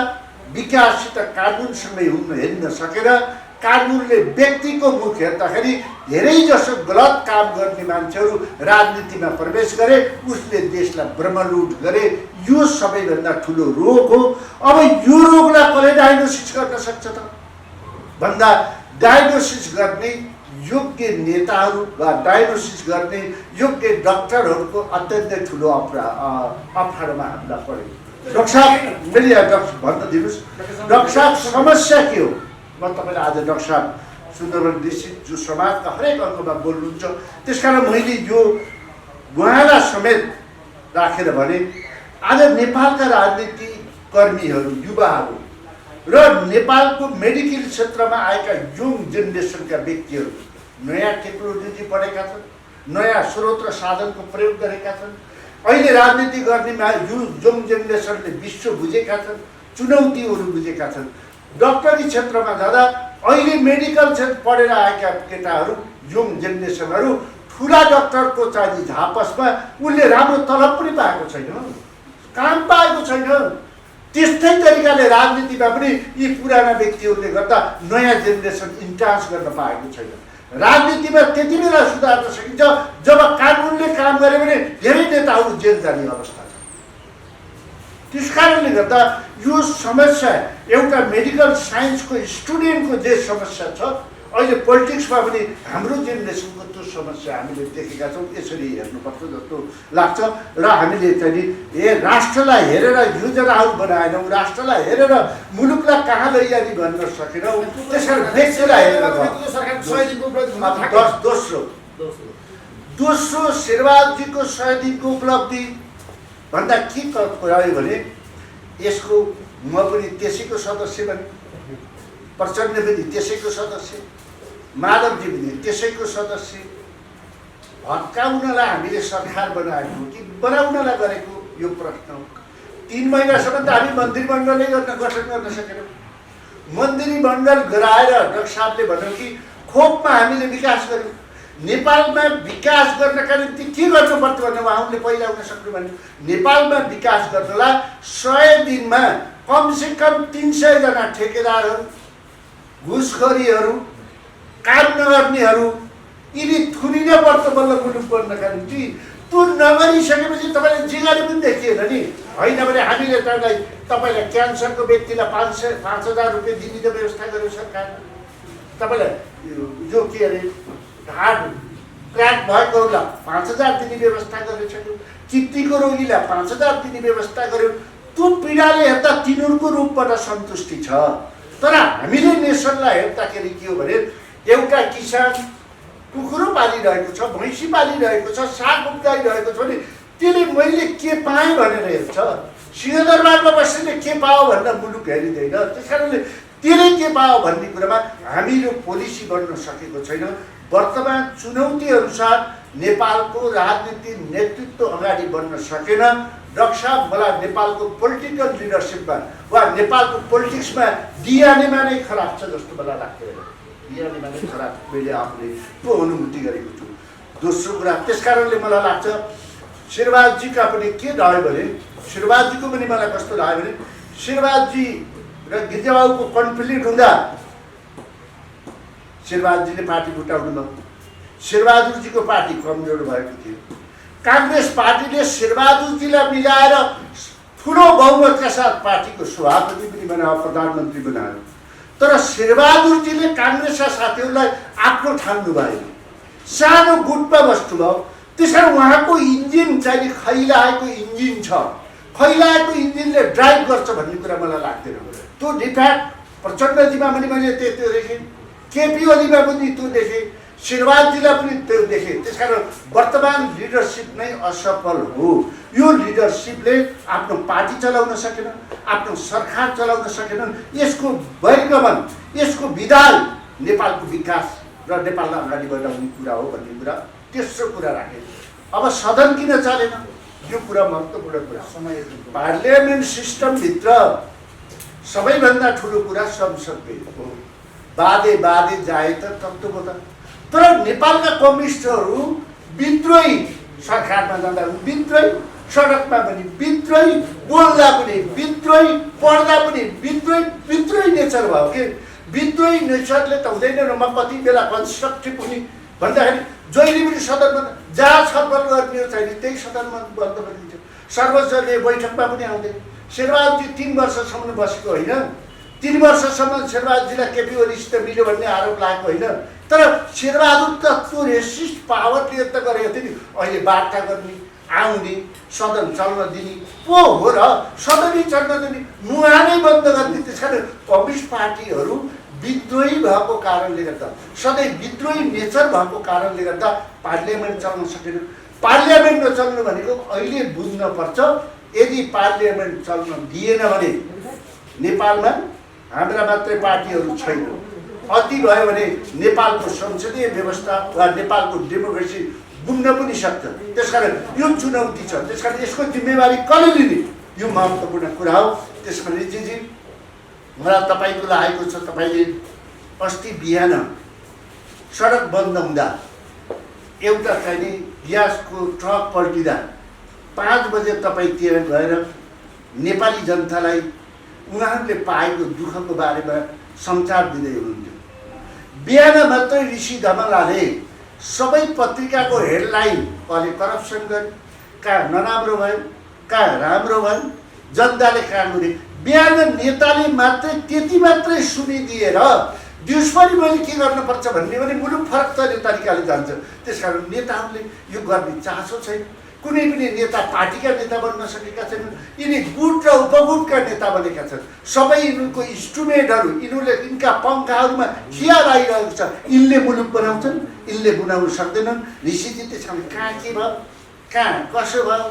विकाससित कानुनसँगै हिँड्न सकेर कानुनले व्यक्तिको मुख हेर्दाखेरि धेरैजसो गलत काम गर्ने मान्छेहरू राजनीतिमा प्रवेश गरे, उसले देशलाई ब्रह्मलुट गरे। यो सबैभन्दा ठुलो रोग हो। अब यो रोगलाई कसले डायग्नोसिस गर्न सक्छ त भन्दा डायग्नोसिस गर्ने योग्य नेताहरू वा डायग्नोसिस गर्ने योग्य डाक्टरहरूको अत्यन्तै ठुलो अप्ठ्यारोमा हामीलाई पर्यो। डाक्टर साहब, मैले डाक्टर भन्न दिनुहोस्, डाक्टर साहब समस्या के हो? म तपाईँलाई आज डाक्टर साहब सुन्दरबन डिस्ट्रिक्ट जो समाजका हरेक अङ्गमा बोल्नुहुन्छ, त्यसकारण मैले यो उहाँलाई समेत राखेर भने आज नेपालका राजनीति कर्मीहरू, युवाहरू र नेपालको मेडिकल क्षेत्रमा आएका यङ जेनेरेसनका व्यक्तिहरू नयाँ टेक्नोलोजी पढेका छन्, नयाँ स्रोत र साधनको प्रयोग गरेका छन्। अहिले राजनीति गर्नेमा यो यङ जेनेरेसनले विश्व बुझेका छन्, चुनौतीहरू बुझेका छन्। डक्टरी क्षेत्रमा जाँदा अहिले मेडिकल क्षेत्र पढेर आएका केटाहरू, यङ जेनेरेसनहरू ठुला डक्टरको चाहिँ झापसमा उसले राम्रो तलब पनि पाएको छैन, काम पाएको छैन। त्यस्तै तरिकाले राजनीतिमा पनि यी पुराना व्यक्तिहरूले गर्दा नयाँ जेनेरेसन इन्ट्रान्स गर्न पाएको छैन। राजनीतिमा त्यति बेला सुधार्न सकिन्छ जब कानुनले काम गरे भने धेरै नेताहरू जेल जाने अवस्था छ। त्यस कारणले गर्दा यो समस्या एउटा मेडिकल साइन्सको स्टुडेन्टको जे समस्या छ, अहिले पोलिटिक्समा पनि हाम्रो जेनेरेसनको त्यो समस्या हामीले देखेका छौँ। यसरी हेर्नुपर्छ जस्तो लाग्छ र हामीले चाहिँ राष्ट्रलाई हेरेर योजनाहरू बनाएनौँ, राष्ट्रलाई हेरेर मुलुकलाई कहाँ लैजाने भन्न सकेनौँ। त्यसकारण व्यक्तिलाई हेरेर दोस्रो शेरबहादुरजीको 100 दिनको उपलब्धि भन्दा के रह्यो भने यसको म पनि त्यसैको सदस्य बने, प्रचण्ड पनि त्यसैको सदस्य, माधवजी पनि त्यसैको सदस्य। भत्काउनलाई हामीले सरकार बनाएको कि बनाउनलाई गरेको यो प्रश्न हो। 3 महिनासम्म त हामी मन्त्रीमण्डलै गठन गर्न सकेनौँ। मन्त्रीमण्डल गराएर डाक्टर साहबले भन्यो कि खोपमा हामीले विकास गर्यौँ। नेपालमा विकास गर्नका निम्ति के गर्नुपर्छ भन्ने उहाँले पहिला हुन सक्नु भन्यो। नेपालमा विकास गर्नलाई 100 दिनमा कमसेकम 300 जना ठेकेदारहरू, घुसखोरीहरू, काम नगर्नेहरू यिनी थुनिन पर्छ बल्ल मुलुक बन्नका निम्ति। त्यो नगरिसकेपछि तपाईँले जिगारी पनि देखिएन नि। होइन भने हामीले तपाईँलाई क्यान्सरको व्यक्तिलाई 5,000 रुपियाँ दिने त व्यवस्था गर्यो सरकार। तपाईँलाई यो के अरे हार्ट क्र्याक भएकोहरूलाई 5,000 दिने व्यवस्था गरिसक्यो, किडनीको रोगीलाई 5,000 दिने व्यवस्था गर्यो। त्यो पीडाले हेर्दा तिनीहरूको रूपबाट सन्तुष्टि छ। तर हामीले नेसनलाई हेर्दाखेरि के हो भने एउटा किसान कुखुरो पालिरहेको छ, भैँसी पालिरहेको छ, साग उब्जाइरहेको छ भने त्यसले मैले के पाएँ भनेर हेर्छ। सिंहदरबारमा बस्नेले के पाओ भनेर मुलुक हेरिँदैन। त्यस कारणले त्यसले के पाओ भन्ने कुरामा हामीले पोलिसी बन्न सकेको छैन। वर्तमान चुनौतीअनुसार नेपालको राजनीतिक नेतृत्व अगाडि बढ्न सकेन। डाक्टर साहब, मलाई नेपालको पोलिटिकल लिडरसिपमा वा नेपालको पोलिटिक्समा डिएनएमा नै खराब छ जस्तो मलाई लाग्दैन। डिएनएमा नै खराब मैले आफूले त्यो अनुभूति गरेको छु। दोस्रो कुरा, त्यस कारणले मलाई लाग्छ शेरबहादुरजीका पनि के रह्यो भने, शेरबहादुरजीको पनि मलाई कस्तो लाग्यो भने शेरबहादुरजी र गिरिजाबाबुको कन्फ्लिक्ट हुँदा शेरबहादुरजीले पार्टी फुटाउनु भयो। शेरबहादुरजीको पार्टी कमजोर भएको थियो। काङ्ग्रेस पार्टीले शेरबहादुरजीलाई मिलाएर ठुलो बहुमतका साथ पार्टीको सभापति पनि बनायो, प्रधानमन्त्री बनायो। तर शेरबहादुरजीले काङ्ग्रेसका साथीहरूलाई आफ्नो ठान्नु भएन, सानो गुटमा बस्नुभयो। त्यसकारण उहाँको इन्जिन चाहिँ खैलाएको इन्जिन छ। खैलाएको इन्जिनले ड्राइभ गर्छ भन्ने कुरा मलाई लाग्दैन। त्यो डिफेक्ट प्रचण्डजीमा पनि मैले त्यो देखेँ, केपी ओलीमा पनि त्यो देखेँ, शेरबहादुरजीलाई पनि त्यो देखेँ। त्यसकारण वर्तमान लिडरसिप नै असफल हो। यो लिडरसिपले आफ्नो पार्टी चलाउन सकेन, आफ्नो सरकार चलाउन सकेनन्। यसको बहिर्गमन, यसको विधान नेपालको विकास र नेपाललाई अगाडि बढाउने कुरा हो भन्ने कुरा तेस्रो कुरा राखेँ। अब सदन किन चलेन, यो कुरा महत्त्वपूर्ण कुरा। पार्लियामेन्ट सिस्टमभित्र सबैभन्दा ठुलो कुरा संसद हो। बाधे बाधे जाए त तत्त्व त। तर नेपालका कम्युनिस्टहरू विद्रोही, सरकारमा जाँदा विद्रोही, सडकमा पनि विद्रोही, बोल्दा पनि विद्रोही, पढ्दा पनि विद्रोही। विद्रोही नेचर भयो कि विद्रोही नेचरले त हुँदैन र। म कति बेला कन्स्ट्रक्टिभ हुने भन्दाखेरि जहिले पनि सदनमा जहाँ छलफल गर्ने छैन त्यही सदनमा बन्द गरिदिन्छ। सर्वोच्चले बैठकमा पनि आउँदैन। शेरबहादुरजी 3 वर्षसम्म बसेको होइन। 3 वर्षसम्म शेरबहादुरजीलाई केपी ओलीसित मिल्यो भन्ने आरोप लागेको होइन। तर शेरबहादुर त त्यो रेसिस्ट पावरले त गरेको थियो नि। अहिले वार्ता गर्ने, आउने, सदन चल्न दिने पो हो र। सदनै चल्न दिने, मुहानै बन्द गर्ने। त्यस कारण कम्युनिस्ट पार्टीहरू विद्रोही भएको कारणले गर्दा, सधैँ विद्रोही नेचर भएको कारणले गर्दा पार्लियामेन्ट चल्न सकेन। पार्लियामेन्ट नचल्नु भनेको अहिले बुझ्न पर्छ, यदि पार्लियामेन्ट चल्न दिएन भने नेपालमा हाम्रा मात्रै पार्टीहरू छैन। अति भयो भने नेपालको संसदीय व्यवस्था वा नेपालको डेमोक्रेसी गुम्न पनि सक्छ। त्यसकारण यो चुनौती छ। त्यसकारण यसको जिम्मेवारी कसले लिने, यो महत्त्वपूर्ण कुरा हो। त्यसमा रिजिजी, मलाई तपाईँको लागेको छ, तपाईँले अस्ति बिहान सडक बन्द हुँदा एउटा चाहिँ ग्यासको ट्रक पल्टिँदा 5 बजे तपाईँ त्यहाँ गएर नेपाली जनतालाई उहाँहरूले पाएको दुःखको बारेमा समाचार दिँदै हुनुहुन्थ्यो। बिहान मात्रै ऋषि धमलाले सबै पत्रिकाको हेडलाइन कसले करप्सन गर्यो, कहाँ नराम्रो भयो, कहाँ राम्रो भयो, जनताले कहाँ गरे। बिहान नेताले मात्रै त्यति मात्रै सुनिदिएर दिउँसभरि मैले के गर्नुपर्छ भन्ने भने मुलुक फरक तरिकाले जान्छ। त्यसकारण नेताहरूले यो गर्ने चासो छैन। कुनै पनि नेता पार्टीका नेता बन्न सकेका छैनन्। यिनी गुट र उपगुटका नेता बनेका छन्। सबै यिनीहरूको इन्स्ट्रुमेन्टहरू, यिनीहरूले यिनका पङ्खाहरूमा खिया लागिरहेको छ। यिनले मुलुक बनाउँछन्, यिनले बनाउन सक्दैनन्। ऋषिजी त्यसमा कहाँ के भयो, कहाँ कसो भयो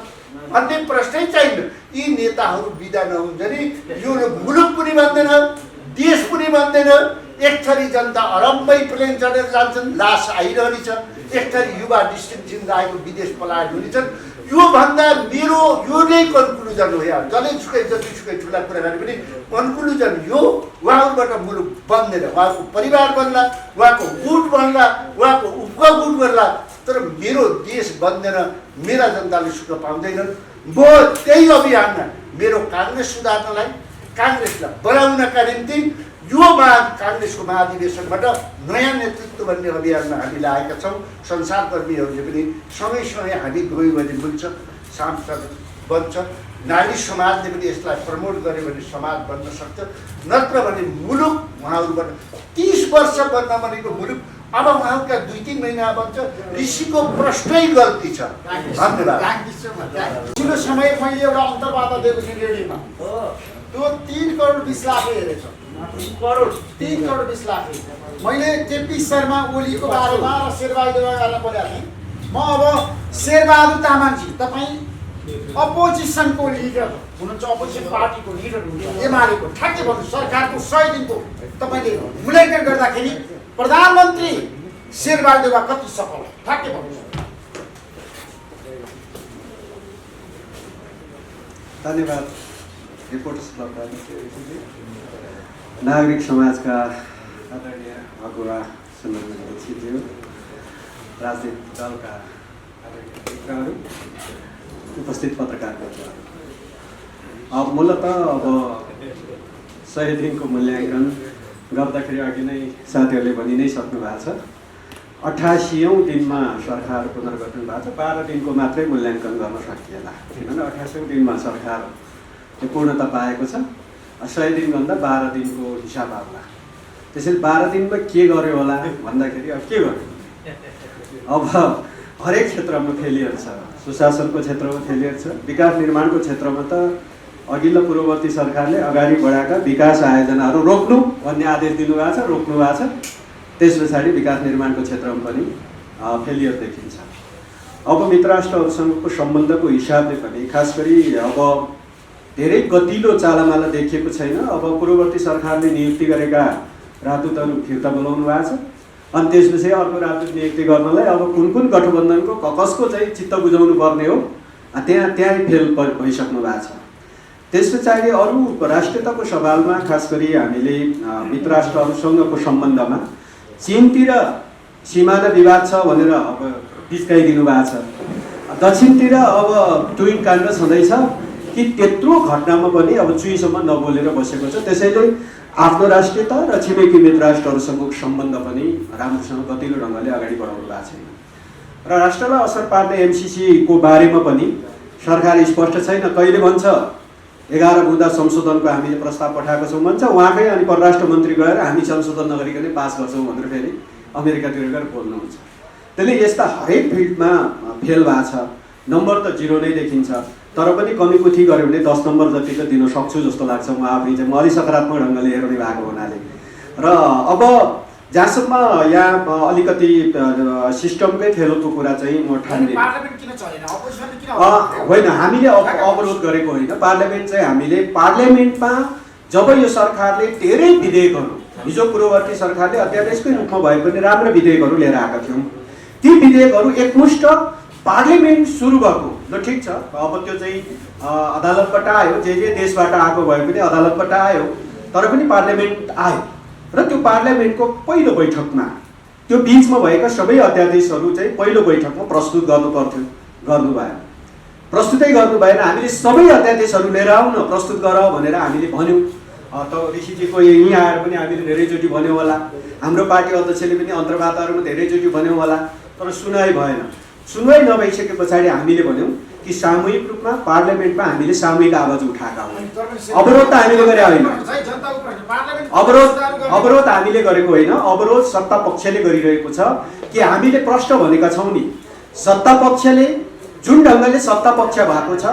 भन्ने प्रश्नै छैन। यी नेताहरू बिदा नहुन्छन् यो मुलुक पनि बन्दैन, देश पनि बन्दैन। एक थरी जनता अरम्बै प्लेन चढेर जान्छन्, लास आइरहनेछ। एक थरी युवा डिस्टिङसन आएको विदेश पलायन हुनेछन्। योभन्दा मेरो यो नै कन्क्लुजन हो यार। जसैसुकै जतिसुकै ठुला कुरा गरे पनि कन्क्लुजन यो, उहाँहरूबाट मुलुक बन्दैन। उहाँको परिवार बन्ला, उहाँको गुट बन्ला, उहाँको उपगुट बन्ला, तर मेरो देश बन्दैन, मेरा जनताले सुख पाउँदैनन्। म त्यही अभियानमा मेरो काङ्ग्रेस सुधार्नलाई, काङ्ग्रेसलाई बढाउनका निम्ति यो काङ्ग्रेसको महाधिवेशनबाट नयाँ नेतृत्व भन्ने अभियानमा हामी लागेका छौँ। संसारकर्मीहरूले पनि सँगैसँगै हामी गयौँ भने मिल्छ, सांसद बन्छ। नारी समाजले पनि यसलाई प्रमोट गर्यो भने समाज बन्न सक्छ। नत्र भने मुलुक उहाँहरूबाट 30 वर्ष बन्न भनेको मुलुक अब उहाँका 2-3 महिना भन्छ ऋषिको प्रश्नै गल्ती छ। धन्यवाद। पछिल्लो समय मैले एउटा अन्तर्वार्ता दिएको छु रेडियोमा, त्यो 3 करोड 20 लाख हेरेछ। 3 करोड 20 लाख। मैले केपी शर्मा ओलीको बारेमा र शेरबहादुर देउवालाई बोलेको थिएँ। म अब शेरबहादुर तामाङजी तपाईँ अपोजिसनको लिडर हुनुहुन्छ, अपोजिसन पार्टीको लिडर हुनुहुन्छ, एमालेको, ठ्याक्कै भन्नु सरकारको 100 दिनको तपाईँले मूल्याङ्कन गर्दाखेरि प्रधानमन्त्री शेरबहादुर देउवा कति सफल, ठ्याक्कै भन्नुहोस्। धन्यवाद रिपोर्टर्स क्लबका नागरिक समाजका आदरणीय अगुवा सुन्दरमणि दीक्षितज्यू, राजनीतिक दलका आदरणीय मित्रहरू, उपस्थित पत्रकार मित्रहरू, अब मूलतः अब 100 दिनको मूल्याङ्कन गर्दाखेरि अघि नै साथीहरूले भनि नै सक्नु भएको छ। 88औं दिनमा सरकार पुनर्गठन भएको छ। 12 दिनको मात्रै मूल्याङ्कन गर्न सकिएला, किनभने 88औं दिनमा सरकार पूर्णता पाएको छ। 100 दिनभन्दा 12 दिनको हिसाब आउला। त्यसैले 12 दिनमा के गर्यो होला भन्दाखेरि अब के गर्यो, अब हरेक क्षेत्रमा फेलियर छ। सुशासनको क्षेत्रमा फेलियर छ। विकास निर्माणको क्षेत्रमा त अघिल्लो पूर्ववर्ती सरकारले अगाडि बढाएका विकास आयोजनाहरू रोक्नु भन्ने आदेश दिनुभएको छ, रोक्नु भएको छ। त्यस पछाडि विकास निर्माणको क्षेत्रमा पनि फेलियर देखिन्छ। अब मित्र राष्ट्रहरूसँगको सम्बन्धको हिसाबले पनि खास गरी अब धेरै गतिलो चालामाला देखिएको छैन। अब पूर्ववर्ती सरकारले नियुक्ति गरेका राजदूतहरू फिर्ता बोलाउनु भएको छ। अनि त्यसपछि अर्को राजदूत नियुक्ति गर्नलाई अब कुन कुन गठबन्धनको कसको चाहिँ चित्त बुझाउनु पर्ने हो, त्यहाँ फेल भइसक्नु भएको छ। त्यस पछाडि अरू राष्ट्रियताको सवालमा खास गरी हामीले मित्र राष्ट्रहरूसँगको सम्बन्धमा चीनतिर सिमाना विवाद छ भनेर अब बिचकाइदिनु भएको छ। दक्षिणतिर अब ट्विन काण्ड छँदैछ कि त्यत्रो घटनामा पनि अब चुईसम्म नबोलेर बसेको छ। त्यसैले आफ्नो राष्ट्रियता र छिमेकी मित्र राष्ट्रहरूसँगको सम्बन्ध पनि राम्रोसँग गतिलो ढङ्गले अगाडि बढाउनु भएको छैन। र राष्ट्रलाई असर पार्ने एमसिसीको बारेमा पनि सरकार स्पष्ट छैन। कहिले भन्छ 11 बुँदा संशोधनको हामीले प्रस्ताव पठाएको छौँ भन्छ, उहाँकै अनि परराष्ट्र मन्त्री गएर हामी संशोधन नगरिकनै पास गर्छौँ भनेर फेरि अमेरिकातिर गएर बोल्नुहुन्छ। त्यसले यस्ता हरेक फिल्डमा फेल भएको छ। नम्बर त 0 नै देखिन्छ, तर पनि कमीकुथी गऱ्यो भने 10 नम्बर जति त दिन सक्छु जस्तो लाग्छ। म आफै चाहिँ म अलि सकारात्मक ढङ्गले हेर्ने भएको हुनाले र अब जहाँसम्म यहाँ अलिकति सिस्टमकै फेलोको कुरा चाहिँ म ठान्दिनँ। होइन, हामीले अवरोध गरेको होइन। पार्लियामेन्ट चाहिँ हामीले पार्लियामेन्टमा जब यो सरकारले धेरै विधेयकहरू, हिजो पूर्ववर्ती सरकारले अध्यादेशकै रूपमा भए पनि राम्रो विधेयकहरू लिएर आएका थियौँ। ती विधेयकहरू एकमुष्ट पार्लियामेन्ट सुरु भएको ल ठिक छ। अब त्यो चाहिँ अदालतबाट आयो, जे देशबाट आएको भए पनि अदालतबाट आयो, तर पनि पार्लियामेन्ट आयो र त्यो पार्लियामेन्टको पहिलो बैठकमा त्यो बिचमा भएका सबै अध्यादेशहरू चाहिँ पहिलो बैठकमा प्रस्तुत गर्नु पर्थ्यो, गर्नु भएन। प्रस्तुतै गर्नु भएन। हामीले सबै अध्यादेशहरू लिएर आउन प्रस्तुत गर भनेर हामीले भन्यौँ। त ऋषिजीको यहीँ आएर पनि हामीले धेरैचोटि भन्यौँ होला, हाम्रो पार्टी अध्यक्षले पनि अन्तर्वार्ताहरूमा धेरैचोटि भन्यौँ होला, तर सुनाइ भएन। सुनवाई नभइसके पछाडि हामीले भन्यौँ कि सामूहिक रूपमा पार्लियामेन्टमा हामीले सामूहिक आवाज उठाएका हौँ। अवरोध त हामीले गरे होइन, अवरोध हामीले गरेको होइन। अवरोध सत्ता पक्षले गरिरहेको छ कि हामीले प्रश्न भनेका छौँ नि, सत्ता पक्षले जुन ढङ्गले सत्ता पक्ष भएको छ,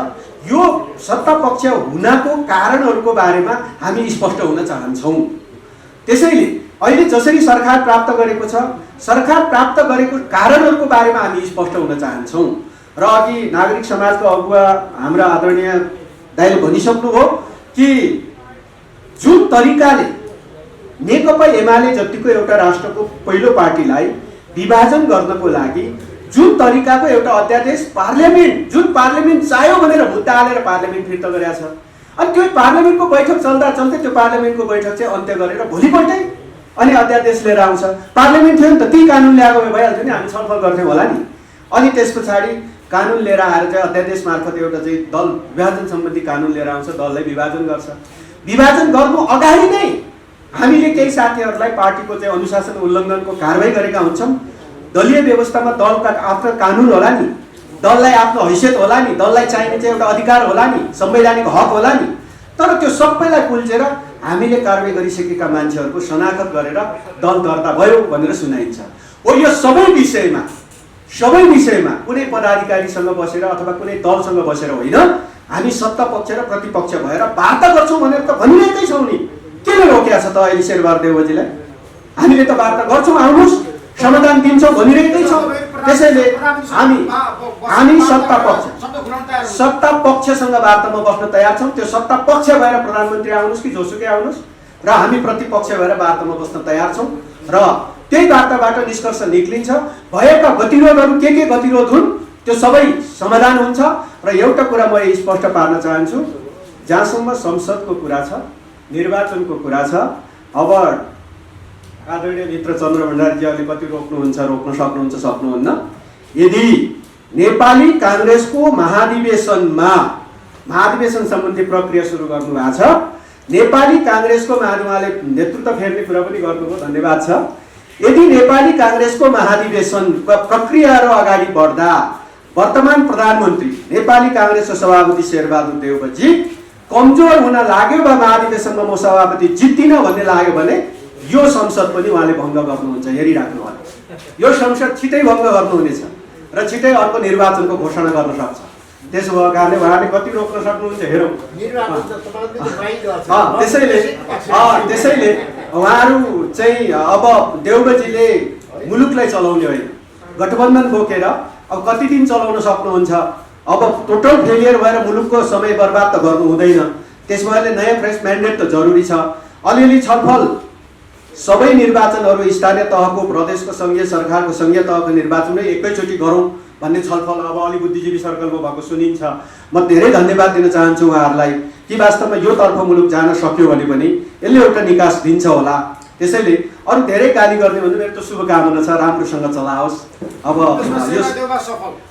यो सत्ता पक्ष हुनको कारणहरूको बारेमा हामी स्पष्ट हुन चाहन्छौँ। त्यसैले अहिले जसरी सरकार प्राप्त गरेको छ, सरकार प्राप्त गरेको कारणहरूको बारेमा हामी स्पष्ट हुन चाहन्छौँ। र अघि नागरिक समाजको अगुवा हाम्रा आदरणीय दाइले भनिसक्नुभयो कि जुन तरिकाले नेकपा एमाले जतिको एउटा राष्ट्रको पहिलो पार्टीलाई विभाजन गर्नको लागि जुन तरिकाको एउटा अध्यादेश पार्लियामेन्ट, जुन पार्लियामेन्ट चाह्यो भनेर मुद्दा हालेर पार्लियामेन्ट फिर्ता गरेका छ, अनि त्यो पार्लियामेन्टको बैठक चल्दा चल्दै त्यो पार्लियामेन्टको बैठक चाहिँ अन्त्य गरेर भोलिपल्टै अनि अध्यादेश लिएर आउँछ। पार्लियामेन्ट थियो नि त, त्यही कानुन ल्याएको भए भइहाल्थ्यो नि, हामी छलफल गर्थ्यौँ होला नि। अनि त्यस पछाडि कानुन लिएर आएर चाहिँ अध्यादेश मार्फत एउटा चाहिँ दल विभाजन सम्बन्धी कानुन लिएर आउँछ, दललाई विभाजन गर्छ। विभाजन गर्नु अगाडि नै हामीले केही साथीहरूलाई पार्टीको चाहिँ अनुशासन उल्लङ्घनको कारबाही गरेका हुन्छौँ। दलीय व्यवस्थामा दलका आफ्नो कानुन होला नि, दललाई आफ्नो हैसियत होला नि, दललाई चाहिने चाहिँ एउटा अधिकार होला नि, संवैधानिक हक होला नि। तर त्यो सबैलाई कुल्चेर हामीले कारबाही गरिसकेका मान्छेहरूको शनाखत गरेर दल दर्ता भयो भनेर सुनाइन्छ। हो यो सबै विषयमा कुनै पदाधिकारीसँग बसेर अथवा कुनै दलसँग बसेर होइन, हामी सत्ता पक्ष र प्रतिपक्ष भएर वार्ता गर्छौँ भनेर त भनिरहेकै छौँ नि। केले रोकेको छ त अहिले शेरबहादुर देउवाजीलाई? हामीले त वार्ता गर्छौँ, आउनुहोस् समाधान दिन्छौँ भनिरहेकै छौँ। त्यसैले हामी सत्ता पक्षसँग वार्तामा बस्न तयार छौँ। त्यो सत्ता पक्ष भएर प्रधानमन्त्री आउनुहोस् कि जोसुकै आउनुहोस्, र हामी प्रतिपक्ष भएर वार्तामा बस्न तयार छौँ र त्यही वार्ताबाट निष्कर्ष निक्लिन्छ। भएका गतिरोधहरू के गतिरोध हुन् त्यो सबै समाधान हुन्छ। र एउटा कुरा म स्पष्ट पार्न चाहन्छु, जहाँसम्म संसदको कुरा छ, निर्वाचनको कुरा छ, अब आदरणीय मित्र चन्द्र भण्डारीजीहरूले कति रोक्न सक्नुहुन्न। यदि नेपाली काङ्ग्रेसको महाधिवेशन सम्बन्धी प्रक्रिया सुरु गर्नुभएको छ, नेपाली काङ्ग्रेसको उहाँले नेतृत्व फेर्ने कुरा पनि गर्नुभयो, धन्यवाद छ। यदि नेपाली काङ्ग्रेसको महाधिवेशन प्रक्रियाहरू अगाडि बढ्दा वर्तमान प्रधानमन्त्री नेपाली काङ्ग्रेसको सभापति शेरबहादुर देउवाजी कमजोर हुन लाग्यो वा महाधिवेशनमा म सभापति जित्दिनँ भन्ने लाग्यो भने यो संसद पनि उहाँले भङ्ग गर्नुहुन्छ, हेरिराख्नु होला। यो संसद छिटै भङ्ग गर्नुहुनेछ र छिटै अर्को निर्वाचनको घोषणा गर्न सक्छ। त्यसो भएको कारणले उहाँले कति रोक्न सक्नुहुन्छ हेरौँ। त्यसैले उहाँहरू चाहिँ अब देउवाजीले मुलुकलाई चलाउने होइन, गठबन्धन बोकेर अब कति दिन चलाउन सक्नुहुन्छ? अब टोटल फेलियर भएर मुलुकको समय बर्बाद त गर्नु हुँदैन। त्यसमा नयाँ फ्रेस म्यान्डेट त जरुरी छ। अलिअलि छलफल सबै निर्वाचनहरू स्थानीय तहको, प्रदेशको सङ्घीय सरकारको सङ्घीय तहको निर्वाचनमै एकैचोटि गरौँ भन्ने छलफल अब अलि बुद्धिजीवी सर्कलमा भएको सुनिन्छ। म धेरै धन्यवाद दिन चाहन्छु उहाँहरूलाई कि वास्तवमा यो तर्फ मुलुक जान सक्यो भने पनि यसले एउटा निकास दिन्छ होला। त्यसैले अरू धेरै गाली गर्ने भने मेरो त शुभकामना छ, राम्रोसँग चलाओस्। अब यो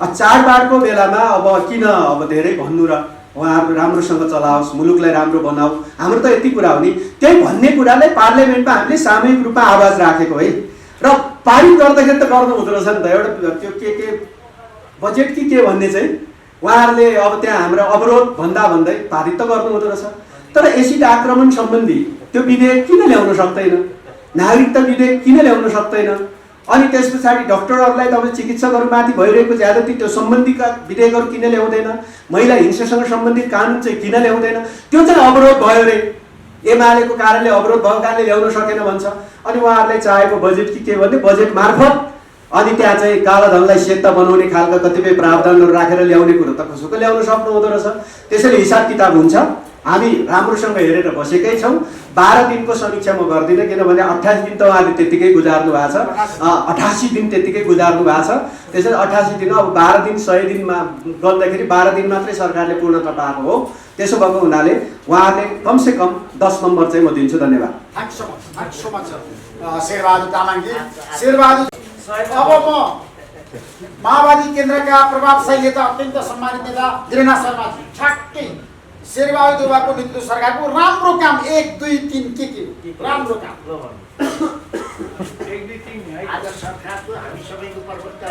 चाडबाडको बेलामा अब किन अब धेरै भन्नु र उहाँहरू राम्रोसँग चलाओस्, मुलुकलाई राम्रो बनाऊ, हाम्रो त यति कुरा हो नि। त्यही भन्ने कुरालाई पार्लियामेन्टमा हामीले सामूहिक रूपमा आवाज राखेको है, र पारित गर्दाखेरि त गर्नु हुँदो रहेछ नि त। एउटा त्यो के बजेट कि के भन्ने चाहिँ उहाँहरूले अब त्यहाँ हाम्रो अवरोध भन्दै पारित त गर्नु हुँदो रहेछ। तर एसिड आक्रमण सम्बन्धी त्यो विधेयक किन ल्याउन सक्दैन? नागरिकता विधेयक किन ल्याउन सक्दैन? अनि त्यस पछाडि डक्टरहरूलाई तपाईँ चिकित्सकहरूमाथि भइरहेको ज्यादती त्यो सम्बन्धीका विधेयकहरू किन ल्याउँदैन? महिला हिंसासँग सम्बन्धित कानुन चाहिँ किन ल्याउँदैन? त्यो चाहिँ अवरोध भयो रे, एमालेको कारणले अवरोध भएको कारणले ल्याउन सकेन भन्छ। अनि उहाँहरूले चाहेको बजेट कि के भन्ने बजेट मार्फत अनि त्यहाँ चाहिँ कालाधनलाई सेता बनाउने खालका कतिपय प्रावधानहरू राखेर ल्याउने कुरो त कसैको ल्याउन सक्नु हुँदो रहेछ। त्यसैले हिसाब किताब हुन्छ। हामी राम्रोसँग हेरेर बसेकै छौँ। 12 दिनको समीक्षा म गर्दिनँ, किनभने 28 दिन त उहाँले त्यतिकै गुजार्नु भएको छ, 88 दिन त्यतिकै गुजार्नु भएको छ। त्यसैले 88 दिन अब 12 दिन 100 दिनमा गर्दाखेरि 12 दिन मात्रै सरकारले पूर्णता पाएको हो। त्यसो भएको हुनाले उहाँहरूले कमसेकम 10 नम्बर चाहिँ म दिन्छु। धन्यवाद। शेरबहादुर तामाङजी, शेरबहादुर अब म माओवादी केन्द्रका प्रभावशाली नेता, अत्यन्त सम्मानित नेता वीरेन्द्र शर्माजी, ठ्याक्कै शेरबहादुर देउवाको नेतृत्व सरकारको राम्रो काम 1 2 3 के राम्रो काम? 1 2 3 आज सरकारको हामी सबैको प्रवक्ता